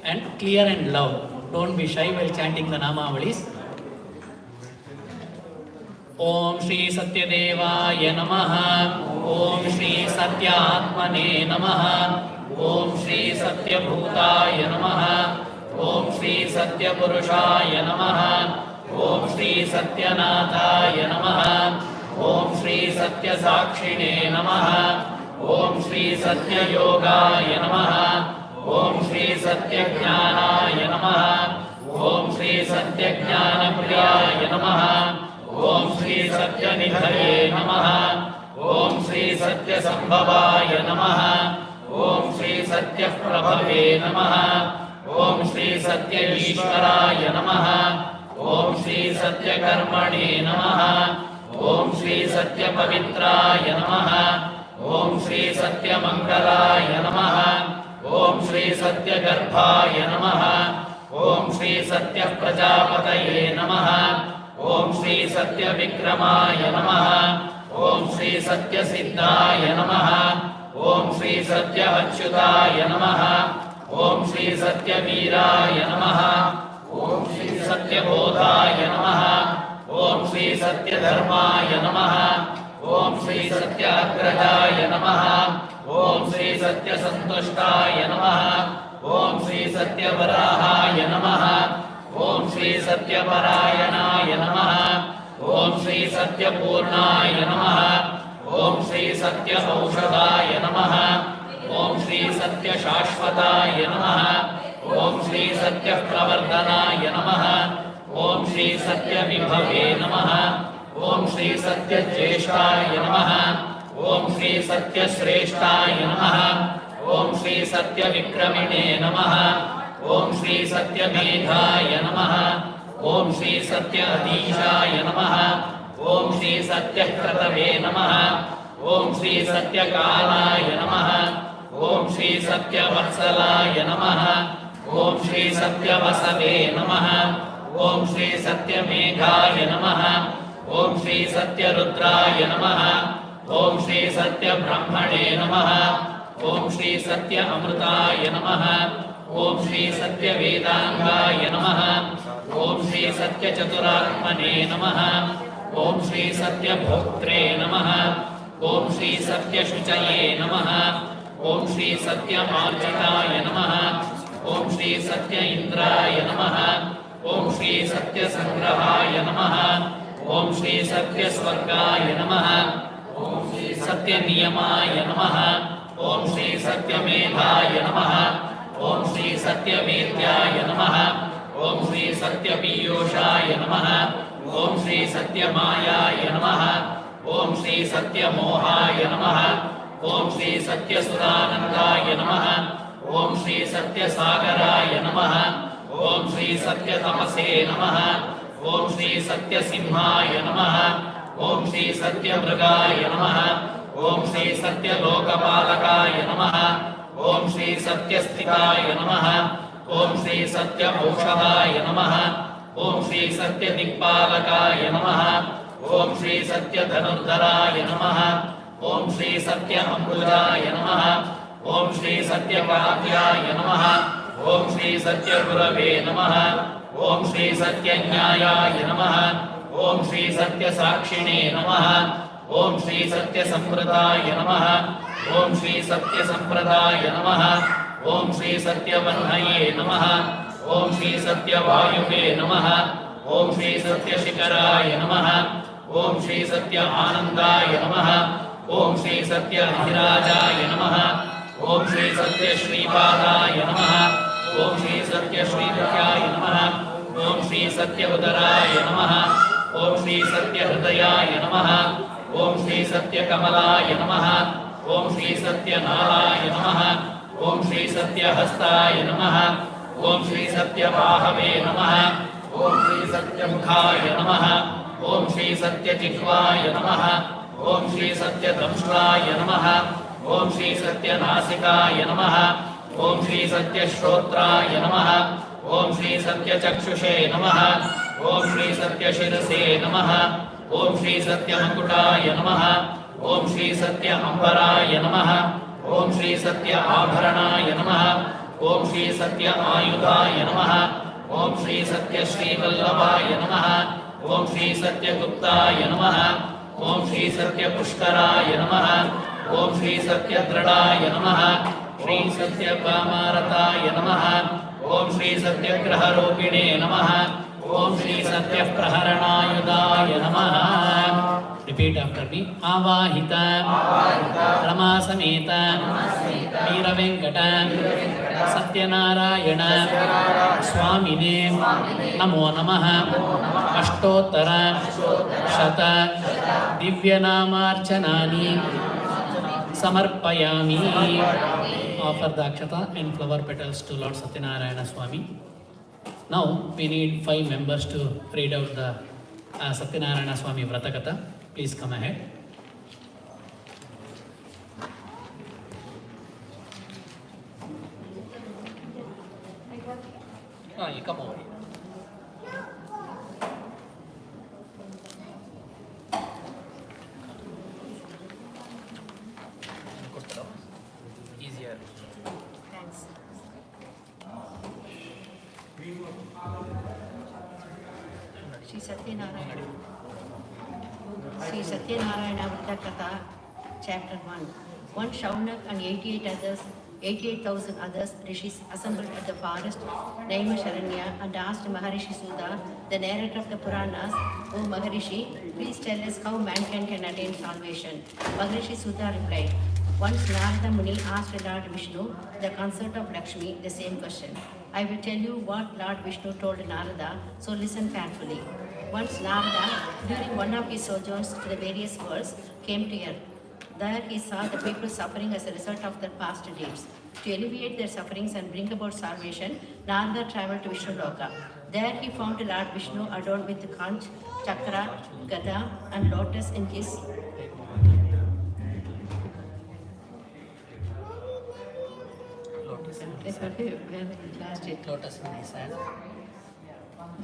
and clear and loud. Don't be shy while chanting the Namavalis. Om Shri Satyadevaaya Namaha. Om Shri Satyatmane Namaha. Om Shri Satyabhutaya Namaha. Om Shri Satyapurushaya Namaha. Om Shri Satyanathaya Namaha. Om Shri Satyasakshine Namaha. Om Shri Satyayogaya Namaha. Om Shri Satyajnanaya Namaha. Om Shri Satyajnanapriyaya Namaha. Om Shri Satyanidhaye Namaha. Om Shri Satyasambhavaya Namaha. Om Shri Satyaprabhave Namaha. Om Shri Satyaishwaraya Namaha. Om Shri Satyakarmane Namaha. Om Shri Satyapavitraya Namaha. Om Shri Satyamangalaya Namaha. Om Shri Satyagarbhaya Namaha. Om Shri Satyaprajapataye Namaha. Om Shri Satyavikramaya Namaha. Om Shri Satyasiddhaya Namaha. Om Shri Satyachyutaya Namaha. Om Shri Satyaviraya Namaha. Om Shri Satyabodhaya Namaha. Om Shri Satyadharmaya Namaha. Om Shri Satyagrajaya Namaha. Om Shri Satyasantushtaya Namaha. Om Shri Satyavarahaya Namaha. Om Shri Satyapaраyanaya Namaha. Om Shri Satyapurnaya Namaha. Om Shri Satyaushadaya Namaha. Om Shri Satyashashvataya Namaha. Om Shri Satyapravardhanaya Namaha. Om Shri Satyavibhave Namaha. Om Shri Satyajyeshtaya Namaha. Om Shri Satyashreshthaya Namaha. Om Shri Satyavikramine Namaha. Om Shri Satyamedhaya Namaha. Om Shri Satyadishaya Namaha. Om Shri Satyakratave Namaha. Om Shri Satyakalaya Namaha. Om Shri Satyavatsalaya Namaha. Om Shri Satyavasave Namaha. Om Shri Satyameghaya Namaha. Om Shri Satyarudraya Namaha. Om Shri Satyabrahmane Namaha. Om Shri Satyamrutaya Namaha. Om Shri Satyavedangaya Namaha. Om Shri Satyachaturātmane Namaha. Om Shri Satyabhoktre Namaha. Om Shri Satyashuchaye Namaha. Om Shri Satyamarjitaya Namaha. Om Shri Satyaindraya Namaha. Om Shri Satyasangrahaya Namaha. Om Shri Satyasvargaya Namaha. Om Shri Satyaniyamaya Namaha. Om Shri Satyamedhaya Namaha. Om Shri Satyavedyaya Namaha. Om Shri Satyapiyushaya Namaha. Om Shri Satyamaya Namaha. Om Shri Satyamohaya Namaha. Om Shri Satyasunandaya Namaha. Om Shri Satyasagaraya Namaha. Om Shri Satyatamase Namaha. Om Shri Satyasimhaya Namaha. Om Shri Satyamragaya Namaha. Om Shri Satyalokapalakaya Namaha. Om Shri Satyasthitaya Namaha. Om Shri Satyaushadaya Namaha. Om Shri Satyadikpalakaya Namaha. Om Shri Satyadhanurdharaya Namaha. Om Shri Satyamrujaya Namaha. Om Shri Satyakavyaya Namaha. Om Shri Satyagurave Namaha. Om Shri Satyanyayaya Namaha. Om Shri Satyasakshine Namaha. Om Shri Satyasamvritaya Namaha. Om Shri Satyasampradaya Namaha. Om Shri Satyavanhaye Namaha. Om Shri Satyavayuve Namaha. Om Shri Satyashikaraya Namaha. Om Shri Satyanandaya Namaha. Om Shri Satyahirajaya Namaha. Om Shri Satyashripādaya Namaha. Om Shri Satyashripryaya Namaha. Om Shri Satyaudaraya Namaha. Om Shri Satyahridayaya Namaha. Om Shri Satyakamalaaya Namaha. Om Shri Satyanarayana Namaha. Om Shri Satyahastaya Namaha. Om Shri Satyabahave Namaha. Om Shri Satyamukhaya Namaha. Om Shri Satyajihvaya Namaha. Om Shri Satyadamshtraya Namaha. Om Shri Satyanasikaya Namaha. Om Shri Satyashrotraya Namaha. Om Shri Satyachakshushe Namaha. Om Shri Satyashirase Namaha. Om Shri Satyamukutaya Namaha. Om Shri Satyambaraya Namaha. Om Shri Satyabharanaya Namaha. Om Shri Satyayudhaya Namaha. Om Shri Satyashrivallabhaya Namaha. Om Shri Satyaguptaya Namaha. Om Shri Satyapushkaraya Namaha. Om Shri Satyadradaya Namaha. Shri Satyapamarataya Namaha. Om Shri Satyagraharupine Namaha. Om Shri Satyapraharanayudaya Namaha. Repeat after me. Avahita Rama Sameta Veera Venkata Satyanarayana Swamine Namo Namaha Ashtottara Shata Divyanamarchanani Samarpayami. Offer the akshata and flower petals to Lord Satyanarayana Swami. Now we need 5 members to read out the Satyanarayana Swami Vratakatha. Please come ahead. You come over here. Easier. Thanks. Sri Satyanarayana. Sri Satyanarayana Vratakatha, Chapter 1. One Shaunak and 88,000 others rishis assembled at the forest Naimisharanya and asked Maharishi Sudha, the narrator of the Puranas, O Maharishi, please tell us how mankind can attain salvation. Maharishi Sudha replied, once Narada Muni asked Lord Vishnu, the consort of Lakshmi, the same question. I will tell you what Lord Vishnu told Narada, so listen carefully. Once Narada, during one of his sojourns to the various worlds, came to earth. There he saw the people suffering as a result of their past deeds. To alleviate their sufferings and bring about salvation, Narada travelled to Vishnu Loka. There he found Lord Vishnu adorned with conch, chakra, gada and lotus in his Lotus in his hand.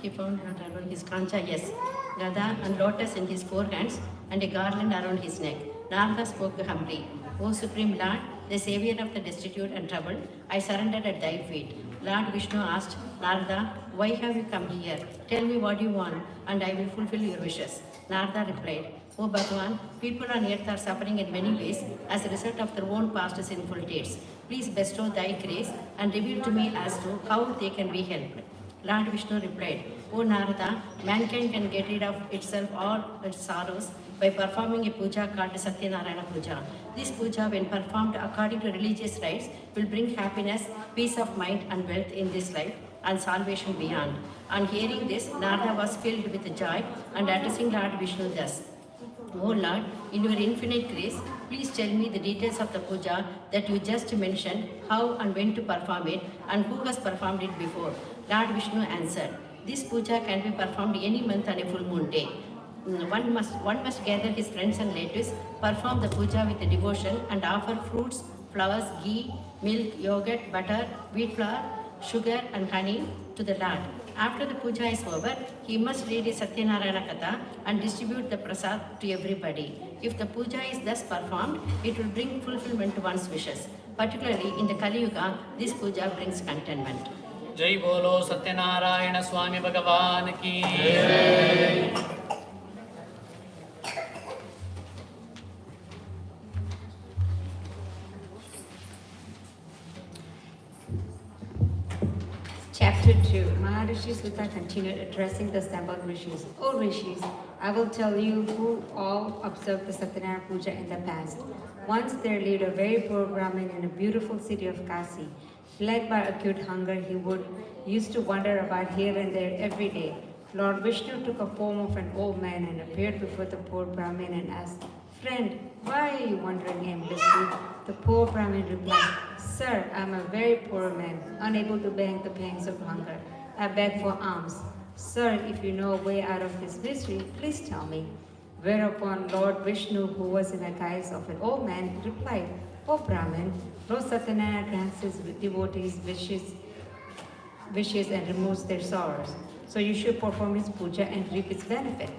He found around his kancha, yes, gada and lotus in his 4 hands and a garland around his neck. Narada spoke humbly, O Supreme Lord, the Savior of the destitute and troubled, I surrendered at thy feet. Lord Vishnu asked, Narada, why have you come here? Tell me what you want and I will fulfill your wishes. Narada replied, O Bhagavan, people on earth are suffering in many ways as a result of their own past sinful deeds. Please bestow thy grace and reveal to me as to how they can be helped. Lord Vishnu replied, O Narada, mankind can get rid of itself all its sorrows by performing a puja called Satyanarayana Puja. This puja, when performed according to religious rites, will bring happiness, peace of mind and wealth in this life and salvation beyond. On hearing this, Narada was filled with joy and addressing Lord Vishnu thus, O Lord, in your infinite grace, please tell me the details of the puja that you just mentioned, how and when to perform it, and who has performed it before. Lord Vishnu answered, this puja can be performed any month on a full moon day. One must gather his friends and relatives, perform the puja with devotion, and offer fruits, flowers, ghee, milk, yogurt, butter, wheat flour, sugar, and honey to the Lord. After the puja is over, he must read a Sathyanarayana Katha and distribute the prasad to everybody. If the puja is thus performed, it will bring fulfillment to one's wishes. Particularly in the Kali Yuga, this puja brings contentment. Jai Bolo Sathyanarayana Swami Bhagavan ki Jai. Chapter 2. Maharishi Sutta continued addressing the assembled rishis. O rishis, I will tell you who all observed the Satyanarayana Puja in the past. Once there lived a very poor Brahmin in a beautiful city of Kasi. Plagued by acute hunger, he used to wander about here and there every day. Lord Vishnu took a form of an old man and appeared before the poor Brahmin and asked, Friend, why are you wandering aimlessly? The poor Brahmin replied, Sir, I am a very poor man, unable to bear the pangs of hunger. I beg for alms. Sir, if you know a way out of this misery, please tell me. Whereupon Lord Vishnu, who was in the guise of an old man, replied, O Brahmin, Lord Satyanarayana grants his devotees wishes and removes their sorrows. So you should perform his puja and reap its benefit.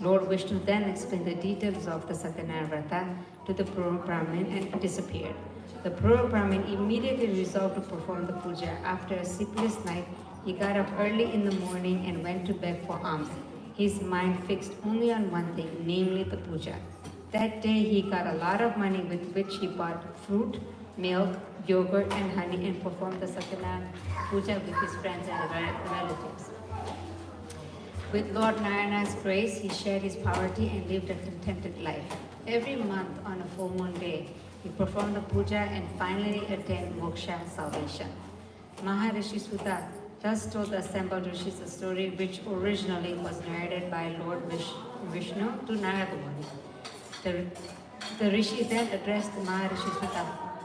Lord Vishnu then explained the details of the Sathyanarayana Vrata to the poor Brahmin and disappeared. The poor Brahmin immediately resolved to perform the puja. After a sleepless night, he got up early in the morning and went to beg for alms. His mind fixed only on one thing, namely the puja. That day he got a lot of money with which he bought fruit, milk, yogurt and honey and performed the Satyanarayana Puja with his friends and relatives. With Lord Narayana's grace, he shared his poverty and lived a contented life. Every month on a full moon day, he performed the puja and finally attained moksha, salvation. Maharishi Sutta thus told the assembled rishis a story which originally was narrated by Lord Vishnu to Narada Muni. The rishi then addressed Maharishi Sutta,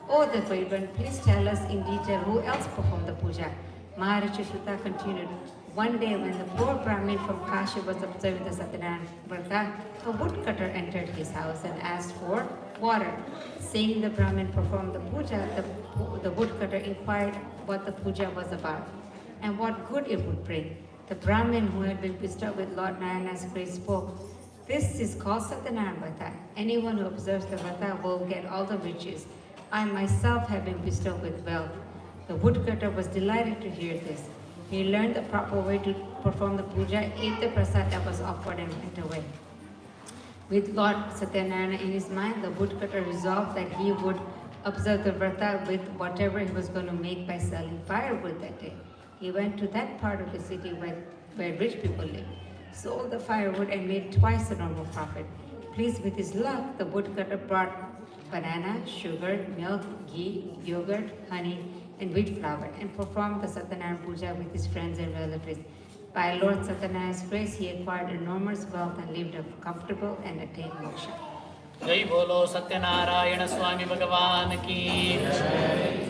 O the great one, please tell us in detail who else performed the puja. Maharishi Sutta continued, one day when the poor Brahmin from Kashi was observing the Satyanarayana Vrata, a woodcutter entered his house and asked for water. Seeing the Brahmin perform the puja, the woodcutter inquired what the puja was about and what good it would bring. The Brahmin, who had been bestowed with Lord Narayana's grace, spoke, This is called Satyanarayana Vrata. Anyone who observes the Vrata will get all the riches. I myself have been bestowed with wealth. The woodcutter was delighted to hear this. He learned the proper way to perform the puja, ate the prasad that was offered and went away. With Lord Satyanarayana in his mind, the woodcutter resolved that he would observe the vrata with whatever he was going to make by selling firewood that day. He went to that part of the city where rich people live, sold the firewood and made twice the normal profit. Pleased with his luck, the woodcutter brought banana, sugar, milk, ghee, yogurt, honey, and wheat flour and performed the Satyanarayana Puja with his friends and relatives. By Lord Satyanarayana's grace, he acquired enormous wealth and lived a comfortable and attained moksha. Jai Bolo Sathyanarayana Swami Bhagavan ki Jai.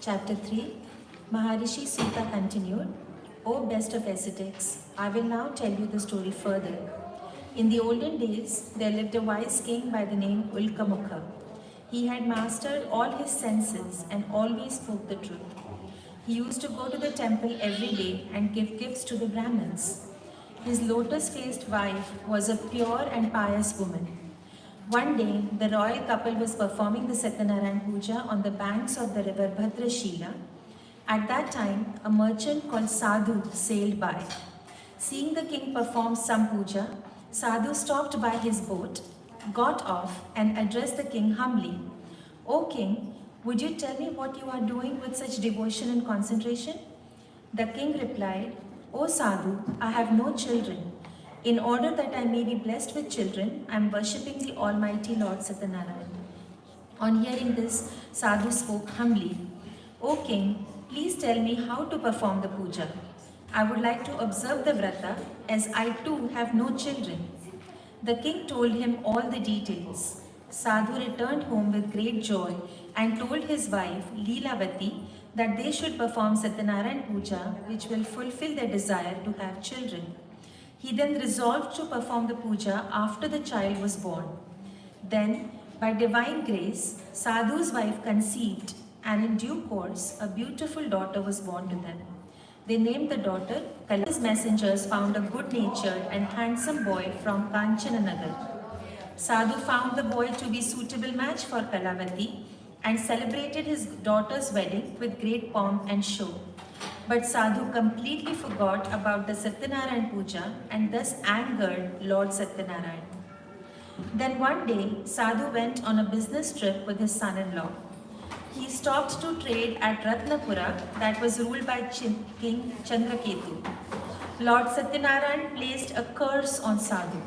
Chapter 3. Maharishi Sutta continued, O best of ascetics, I will now tell you the story further. In the olden days, there lived a wise king by the name Ulkamukha. He had mastered all his senses and always spoke the truth. He used to go to the temple every day and give gifts to the Brahmins. His lotus-faced wife was a pure and pious woman. One day, the royal couple was performing the Sathyanarayana Puja on the banks of the river Bhadrashila. At that time, a merchant called Sadhu sailed by. Seeing the king perform some puja, Sadhu stopped by his boat, got off and addressed the king humbly. O king, would you tell me what you are doing with such devotion and concentration? The king replied, O Sadhu, I have no children. In order that I may be blessed with children, I am worshipping the Almighty Lord Satyanarayana. On hearing this, Sadhu spoke humbly, O king, Please tell me how to perform the puja. I would like to observe the vrata as I too have no children. The king told him all the details. Sadhu returned home with great joy and told his wife Leelavati that they should perform Sathyanarayana puja, which will fulfill their desire to have children. He then resolved to perform the puja after the child was born. Then, by divine grace, Sadhu's wife conceived, and in due course, a beautiful daughter was born to them. They named the daughter Kala. His messengers found a good-natured and handsome boy from Kanchananagar. Sadhu found the boy to be suitable match for Kalavati and celebrated his daughter's wedding with great pomp and show. But Sadhu completely forgot about the Sathyanarayana puja and thus angered Lord Sathyanarayana. Then one day, Sadhu went on a business trip with his son-in-law. He stopped to trade at Ratnapura that was ruled by King Chandraketu. Lord Sathyanarayana placed a curse on Sadhu.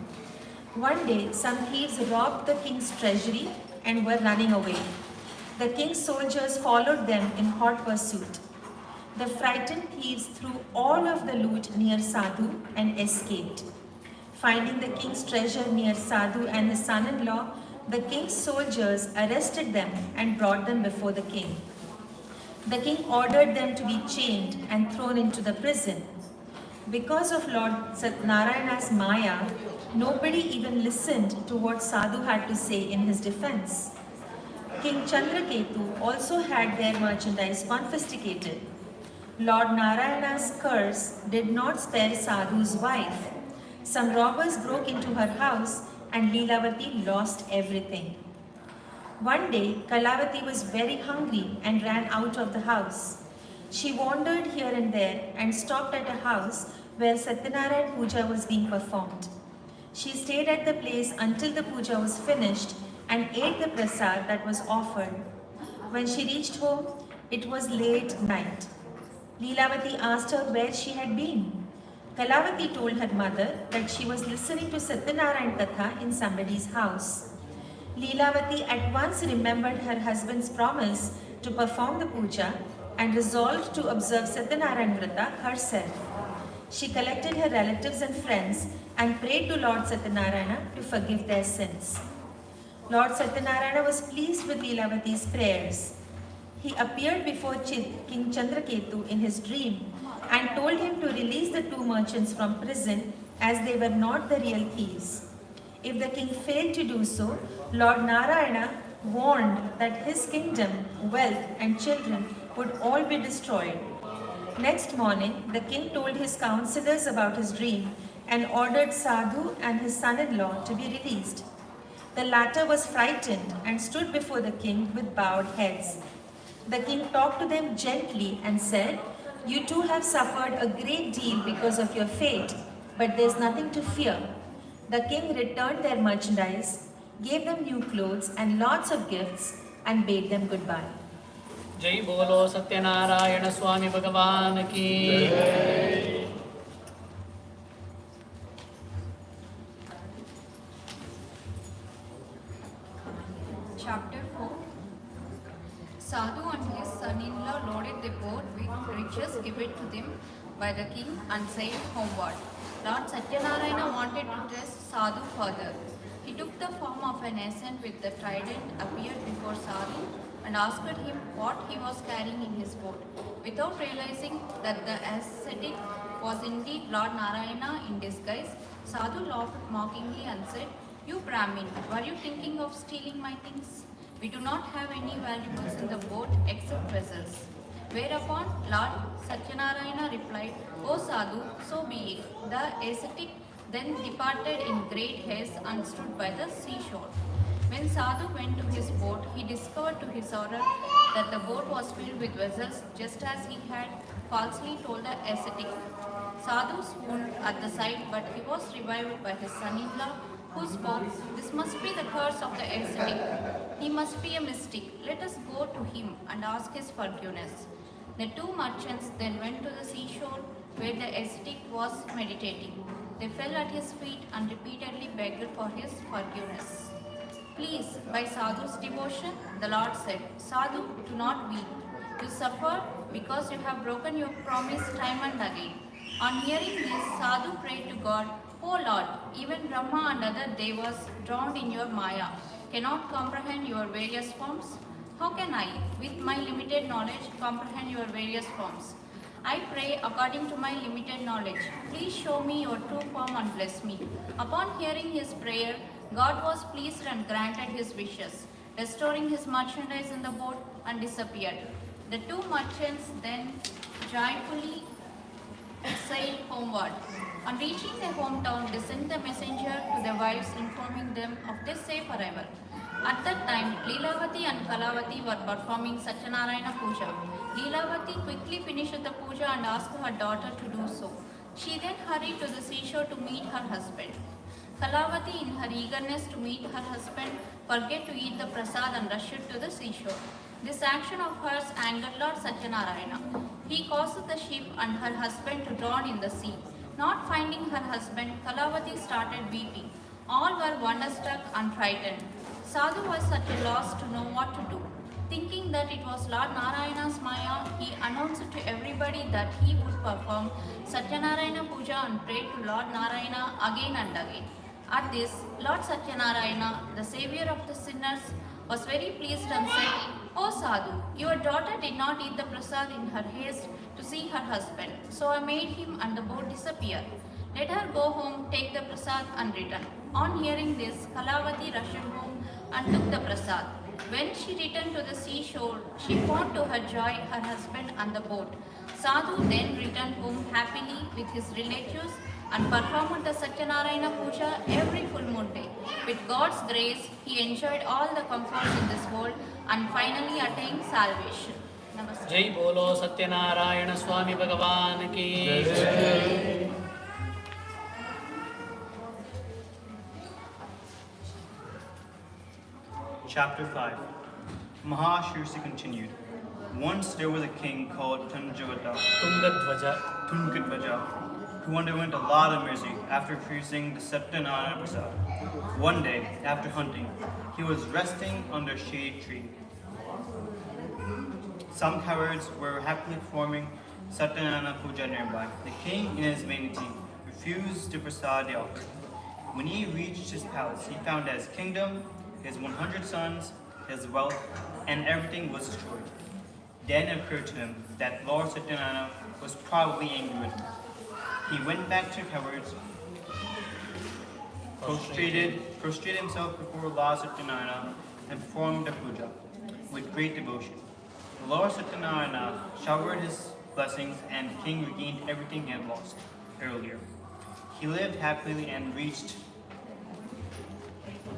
One day, some thieves robbed the king's treasury and were running away. The king's soldiers followed them in hot pursuit. The frightened thieves threw all of the loot near Sadhu and escaped. Finding the king's treasure near Sadhu and his son-in-law, the king's soldiers arrested them and brought them before the king. The king ordered them to be chained and thrown into the prison. Because of Lord Narayana's Maya, nobody even listened to what Sadhu had to say in his defense. King Chandraketu also had their merchandise confiscated. Lord Narayana's curse did not spare Sadhu's wife. Some robbers broke into her house and Leelavati lost everything. One day, Kalavati was very hungry and ran out of the house. She wandered here and there and stopped at a house where Sathyanarayana puja was being performed. She stayed at the place until the puja was finished and ate the prasad that was offered. When she reached home, it was late night. Leelavati asked her where she had been. Kalavati told her mother that she was listening to Sathyanarayana Katha in somebody's house. Leelavati at once remembered her husband's promise to perform the puja and resolved to observe Sathyanarayana Vrata herself. She collected her relatives and friends and prayed to Lord Sathyanarayana to forgive their sins. Lord Sathyanarayana was pleased with Leelavati's prayers. He appeared before King Chandraketu in his dream and told him to release the two merchants from prison as they were not the real thieves. If the king failed to do so, Lord Narayana warned that his kingdom, wealth and children would all be destroyed. Next morning, the king told his counselors about his dream and ordered Sadhu and his son-in-law to be released. The latter was frightened and stood before the king with bowed heads. The king talked to them gently and said, "You two have suffered a great deal because of your fate, but there's nothing to fear." The king returned their merchandise, gave them new clothes and lots of gifts, and bade them goodbye. जय बोलो सत्यनारायण स्वामी भगवान की Chapter 4. Sadhu and his son-in-law loaded the boat with riches given to them by the king and sailed homeward. Lord Sathyanarayana wanted to test Sadhu further. He took the form of an ascent with the trident, appeared before Sadhu and asked him what he was carrying in his boat. Without realizing that the ascetic was indeed Lord Narayana in disguise, Sadhu laughed mockingly and said, "You Brahmin, were you thinking of stealing my things? We do not have any valuables in the boat except vessels." Whereupon Lord Sathyanarayana replied, "O Sadhu, so be it." The ascetic then departed in great haste and stood by the seashore. When Sadhu went to his boat, he discovered to his horror that the boat was filled with vessels, just as he had falsely told the ascetic. Sadhu swooned at the sight, but he was revived by his son-in-law, who spoke, "This must be the curse of the ascetic. He must be a mystic. Let us go to him and ask his forgiveness." The two merchants then went to the seashore where the ascetic was meditating. They fell at his feet and repeatedly begged for his forgiveness. Please, by Sadhu's devotion, the Lord said, Sadhu, do not weep. You suffer because you have broken your promise time and again. On hearing this, Sadhu prayed to God, O Lord, even Brahma and other devas drowned in your Maya cannot comprehend your various forms. How can I, with my limited knowledge, comprehend your various forms? I pray according to my limited knowledge. Please show me your true form and bless me. Upon hearing his prayer, God was pleased and granted his wishes, restoring his merchandise in the boat and disappeared. The two merchants then joyfully sailed homeward. On reaching their hometown, they sent a messenger to their wives informing them of their safe arrival. At that time, Leelavati and Kalavati were performing Sathyanarayana Puja. Leelavati quickly finished the puja and asked her daughter to do so. She then hurried to the seashore to meet her husband. Kalavati, in her eagerness to meet her husband, forgot to eat the prasad and rushed to the seashore. This action of hers angered Lord Sathyanarayana. He caused the ship and her husband to drown in the sea. Not finding her husband, Kalavati started weeping. All were wonderstruck and frightened. Sadhu was at a loss to know what to do. Thinking that it was Lord Narayana's Maya, he announced to everybody that he would perform Sathyanarayana Puja and pray to Lord Narayana again and again. At this, Lord Sathyanarayana, the savior of the sinners, was very pleased and said, O Sadhu, your daughter did not eat the prasad in her haste to see her husband, so I made him and the boat disappear. Let her go home, take the prasad and return. On hearing this, Kalavati rushed home and took the prasad. When she returned to the seashore, she found to her joy her husband and the boat. Sadhu then returned home happily with his relatives and performed the Sathyanarayana Puja every full moon day. With God's grace, he enjoyed all the comforts in this world and finally attained salvation. Namaste. Jai Bolo Sathyanarayana Swami Bhagavan ki Jai. Chapter 5. Mahashirsi continued. Once there was a king called Tungadvaja, who underwent a lot of misery after refusing the Sathyanarayana Prasad. One day, after hunting, he was resting under a shade tree. Some cowards were happily performing Sathyanarayana Puja nearby. The king, in his vanity, refused the prasad they offered. When he reached his palace, he found that his kingdom, his 100 sons, his wealth, and everything was destroyed. Then it occurred to him that Lord Sathyanarayana was probably angry with him. He went back to the cowards, prostrated himself before Lord Sathyanarayana, and performed the puja with great devotion. The Lord Sathyanarayana showered his blessings, and the king regained everything he had lost earlier. He lived happily and reached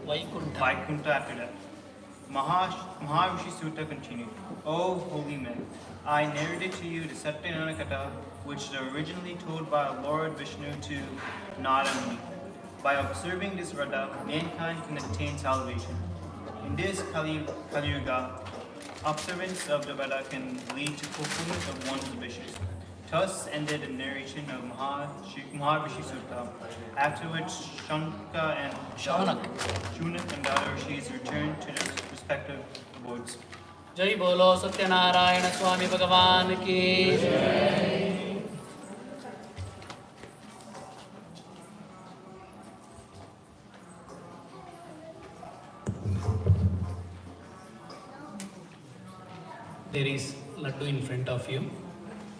Vaikuntha after that. Maharishi Sutta continued, O holy men, I narrated to you the Sathyanarayana Katha, which is originally told by Lord Vishnu to Narada Muni. By observing this Vrata, mankind can attain salvation. In this Kali Yuga, observance of the Vrata can lead to fulfillment of one's wishes. Thus ended the narration of Maharishi Sutta, after which Shunak and the rishis returned to their respective abodes. Jai Bolo Sathyanarayana Swami Bhagavan ki Jai. There is laddu in front of you.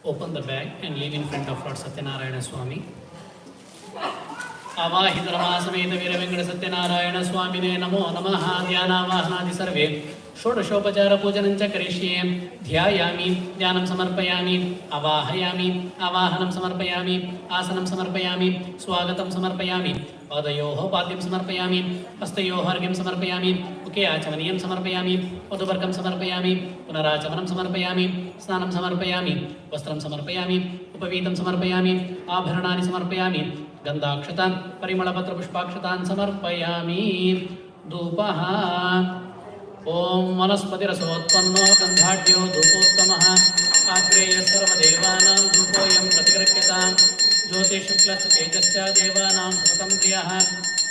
Open the bag and leave in front of Lord Sathyanarayana Swami. Avahita Ramasameta Veeravenkata Sathyanarayana Swamine Namo Namaha Dhyana Vahanadi Sarve Shodashopachara Pujanancha Karishyem Dhyayami Dhyanam Samarpayami Avahayami Avahanam Samarpayami Asanam Samarpayami Swagatam Samarpayami Padayoho Padyam Samarpayami Pastayoho Argyam Samarpayami Uke Achavaniyam Samarpayami Paduvarkam Samarpayami Punarachavanam Samarpayami Snanam Samarpayami Vastram Samarpayami Upavitam Samarpayami Abharanani Samarpayami Gandhakshatan Parimalapatra Pushpakshataan Samarpayami Dupaha Om Manaspati Rasotpanno Gandhadyo Dupottamaha Atreya Sarvadevanam Dupoyam Pratikrakyatam Jyotish Shuklasya Tejasya Devanam Satam Priyaha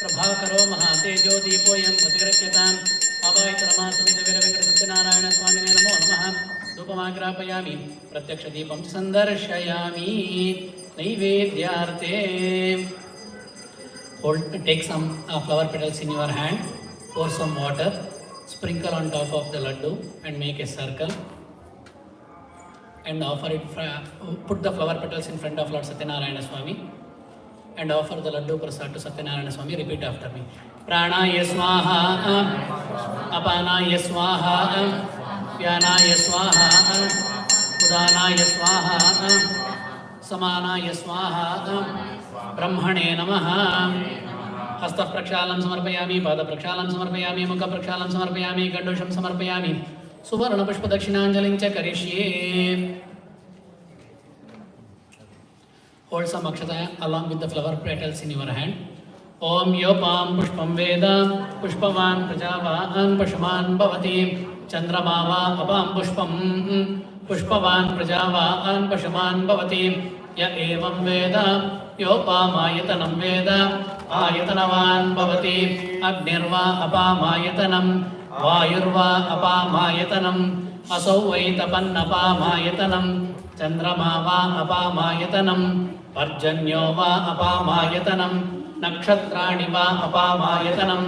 प्रभाकरो महातेजो दीपोऽयं प्रतिगृह्यताम् अवायतरमा समेत वीरवेंकट सत्यनारायण स्वामिने नमो नमः धूपमाग्रापयामि प्रत्यक्षदीपं सन्दर्शयामि नैवेद्यार्थे take some flower petals in your hand, pour some water, sprinkle on top of the laddu and make a circle and offer it, put the flower petals in front of Lord Sathyanarayana Swami and offer the laddu prasad to Sathyanarayana Swami. Repeat after me. Pranaya swaha, apanaya swaha, vyanaya swaha, udanaya swaha, samanaya swaha, ब्रह्मणे नमः हस्त प्रक्षालं समर्पयामि पाद प्रक्षालं समर्पयामि मुख प्रक्षालं समर्पयामि गंडूषं समर्पयामि सुवर्ण पुष्प दक्षिणांजलिं च करिष्ये hold some akshata along with the flower petals in your hand om yopam pushpam veda pushpavan prajavahan pashman bhavati chandrama va apam pushpam pushpavan prajavahan pashman bhavati ya evam veda योपामायतनं वेद आयतनवान् भवति अग्निर्वा अपामायतनं वायुर्वा अपामायतनं असौ वै तपन्नपामायतनं चन्द्रमा वा अपामायतनं पर्जन्यो वा अपामायतनं नक्षत्राणि वा अपामायतनं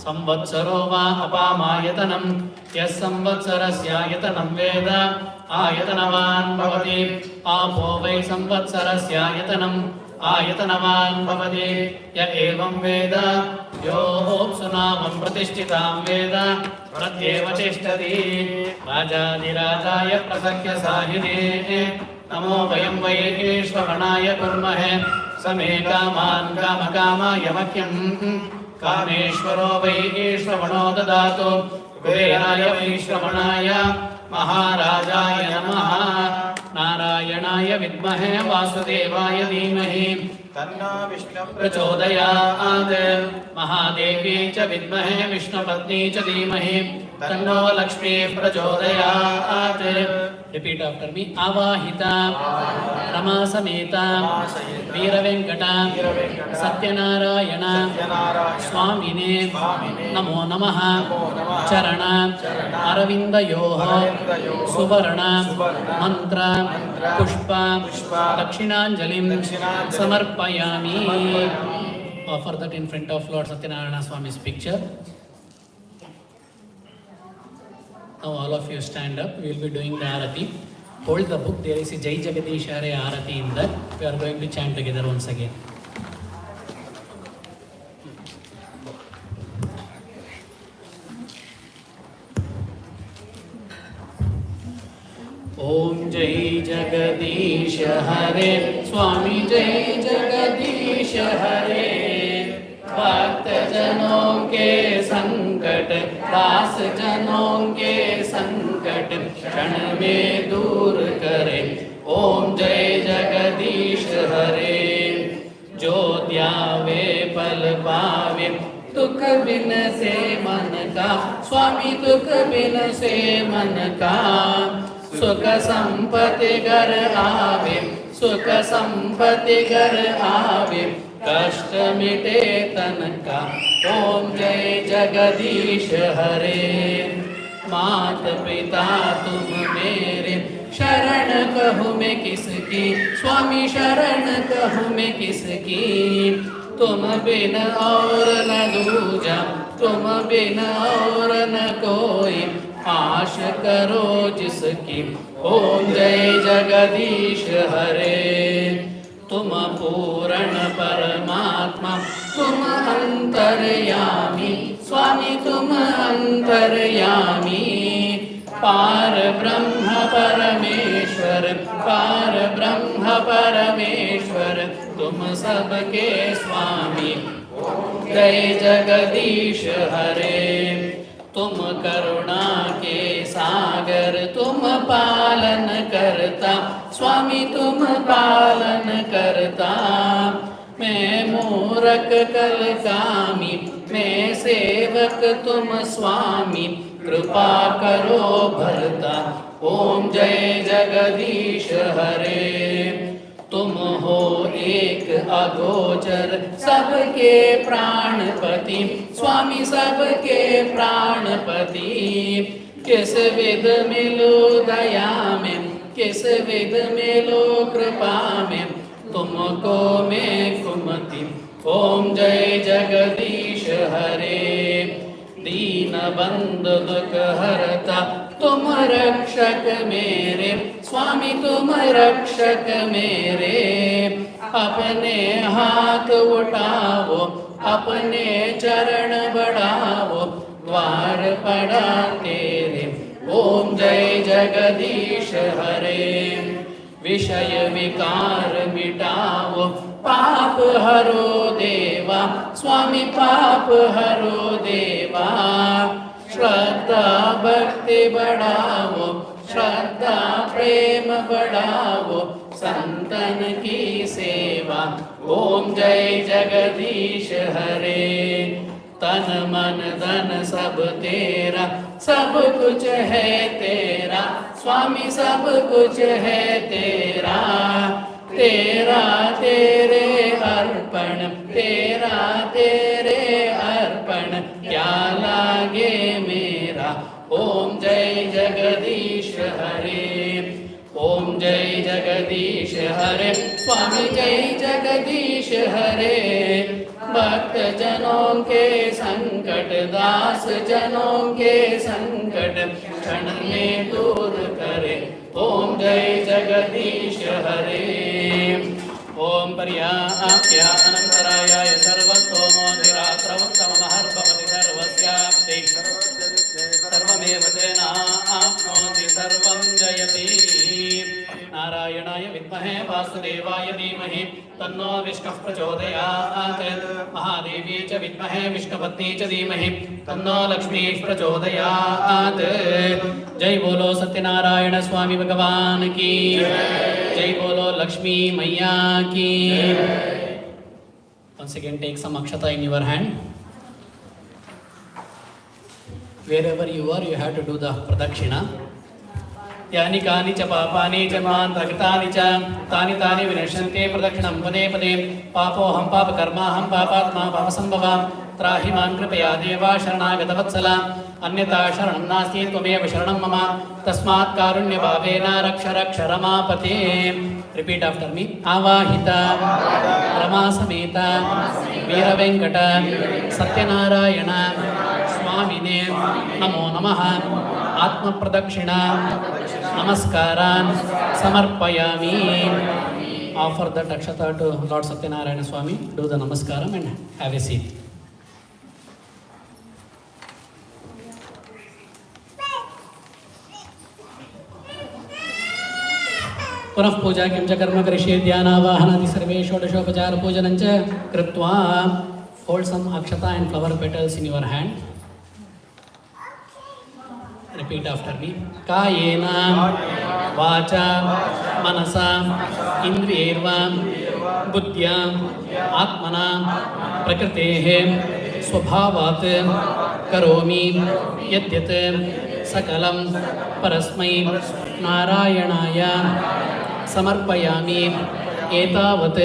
संवत्सरो वा अपामायतनं यः संवत्सरस्यायतनं वेद आयतनवान् भवति आपो वै संवत्सरस्यायतनं आयतनवान् भवति य एवं वेद योऽप्सुनामं प्रतिष्ठितां वेद प्रत्येव तिष्ठति राजाधिराजाय प्रसख्य साहिने नमो वयं वै श्रवणाय कुर्महे समे कामान् कामकामाय मह्यं कामेश्वरो वै श्रवणो ददातु कुबेराय वै श्रवणाय महाराजाय नमः नारायणाय विद्महे वासुदेवाय धीमहि तन्नो विष्णु प्रचोदयात् महादेवी च विद्महे विष्णुपत्नी च धीमहि तन्नो लक्ष्मी प्रचोदयात् रिपीट आफ्टर मी आवाहिता रमा समेता वीरवेंकट सत्यनारायण स्वामिने नमो नमः चरण अरविंदयोः सुवर्ण मंत्र पुष्प दक्षिणांजलिं समर्पयामि offer that in front of Lord Sathyanarayana Swami's picture. Now all of you stand up. We will be doing the Arati. Hold the book. There is a Jai Jagadish Hare Arati in that. We are going to chant together once again. Om Jai Jagadish Hare Swami Jai Jagadish Hare भक्त जनों के संकट दास जनों के संकट क्षण में दूर करे ओम जय जगदीश हरे जो ध्यावे पल पावे दुख बिन से मन का स्वामी दुख बिन से मन का सुख संपत्ति घर आवे सुख संपत्ति घर आवे कष्ट मिटे तन का ओम जय जगदीश हरे मात पिता तुम मेरे शरण कहूँ मैं किसकी स्वामी शरण कहूँ मैं किसकी तुम बिन और न दूजा तुम बिन और न कोई आश करो जिसकी ओम जय जगदीश हरे तुम पूर्ण परमात्मा तुम अंतर्यामी स्वामी तुम अंतर्यामी पार ब्रह्म परमेश्वर पार ब्रह्म परमेश्वर तुम सबके स्वामी जय जगदीश हरे तुम करुणा के सागर तुम पालन करता स्वामी तुम पालन करता मैं मूरख कल कामी मैं सेवक तुम स्वामी कृपा करो भरता ओम जय जगदीश हरे तुम हो एक अगोचर सबके प्राणपति, स्वामी सबके प्राणपति। किस विध मिलो दया में, किस विध मिलो कृपा में, तुमको मैं कुमति। ओम जय जगदीश हरे। दीन बंधु दुख हरता तुम रक्षक मेरे, स्वामी तुम रक्षक मेरे। अपने हाथ उठाओ, अपने चरण बढ़ाओ, द्वार पड़ा तेरे। ओम जय जगदीश हरे। विषय विकार मिटाओ, पाप हरो देवा, स्वामी पाप हरो देवा। श्रद्धा भक्ति बढ़ाओ, श्रद्धा प्रेम बढ़ाओ, संतन की सेवा। ओम जय जगदीश हरे। तन मन धन सब तेरा, सब कुछ है तेरा, स्वामी सब कुछ है तेरा। तेरा तेरे अर्पण, तेरा तेरे अर्पण, क्या लागे मेरा। ओम जय जगदीश हरे। ओम जय जगदीश हरे। स्वामी जय जगदीश हरे। भक्त जनों के संकट, दास जनों के संकट, क्षण में दूर करे। ओम जय जगदीश हरे। ओम पर्याप्यानंतरायाय सर्वतोमोधिरात्रवत्तमहर्भवति सर्वस्याप्ति। सर्वमेव तेनाप्नोति सर्वं जयति। नारायणाय विद्महे वासुदेवाय धीमहि तन्नो विष्णुः प्रचोदयात्। महादेवी च विद्महे विष्णुपत्नी च धीमहि तन्नो लक्ष्मीः प्रचोदयात्। जय बोलो सत्यनारायण स्वामी भगवान की जय बोलो लक्ष्मी मैया की। Once again take some akshata in your hand. Wherever you are, you have to do the pradakshina. यानि कानि च पापानि च मां प्रकृतानि च तानि तानि विनश्यन्ते प्रदक्षिणं पदे पदे। पापोऽहं पापकर्माहं पापात्मा पापसम्भवा। त्राहि मां कृपया देवा शरणागतवत्सला। अन्यथा शरणं नास्ति त्वमेव शरणं मम। तस्मात् कारुण्यभावेन रक्ष रक्ष रमापते। Repeat after me. आवाहिता रमा समेत वीरवेंकट सत्यनारायण स्वामिने नमो नमः। आत्मप्रदक्षिणा नमस्कारान् समर्पयामि। Offer that akshata to Lord Sathyanarayana Swami. Do the namaskaram and have a seat. पुनः पूजा किं च कर्म करिष्ये ध्यानावाहनादि सर्वे षोडशोपचार पूजनं च कृत्वा hold some akshata and flower petals in your hand. Repeat after me. Kayena vacha manasa indriyerva buddhya atmana prakritehe swabhavat karomi yadyat sakalam parasmai narayanaya samarpayami. एतावत्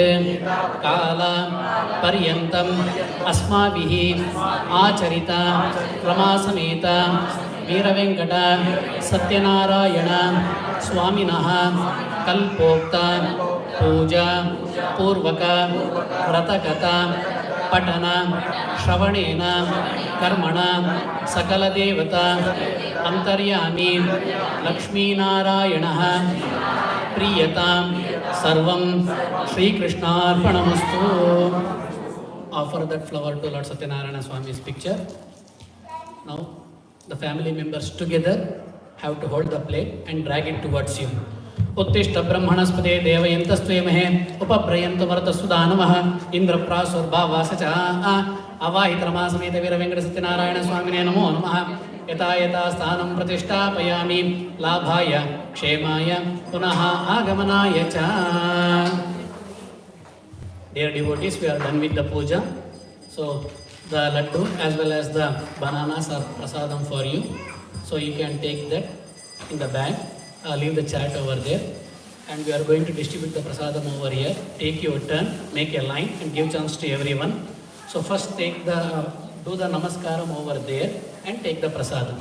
काल पर्यन्तम् अस्माभिः आचरिता रमासमेत वीरवेंकट सत्यनारायण स्वामिनः कल्पोक्ता पूजा पूर्वक व्रतकथा पठन श्रवणेन कर्मण सकलदेवता अंतर्यामी लक्ष्मीनारायणः प्रीयतां सर्वं श्रीकृष्णार्पणमस्तु. Offer that flower to Lord Sathyanarayana Swami's picture. Now the family members together have to hold the plate and drag it towards you. उत्तिष्ठ ब्रह्मणस्पते देवयन्तस्त्वेमहे उपप्रयन्तु मरुतस्सुदानवः इन्द्रप्रासुर्भावासचा अवाहित रमासमेत वीरवेंकट सत्यनारायण स्वामिने नमो नमः. यथा यथा स्थानं प्रतिष्ठापयामि लाभाय क्षेमाय पुनः आगमनाय च. Dear devotees, we are done with the puja. So the laddu as well as the bananas are prasadam for you. So you can take that in the bag. Leave the chat over there and we are going to distribute the prasadam over here. Take your turn, make a line and give chance to everyone. So first do the namaskaram over there and take the prasadam.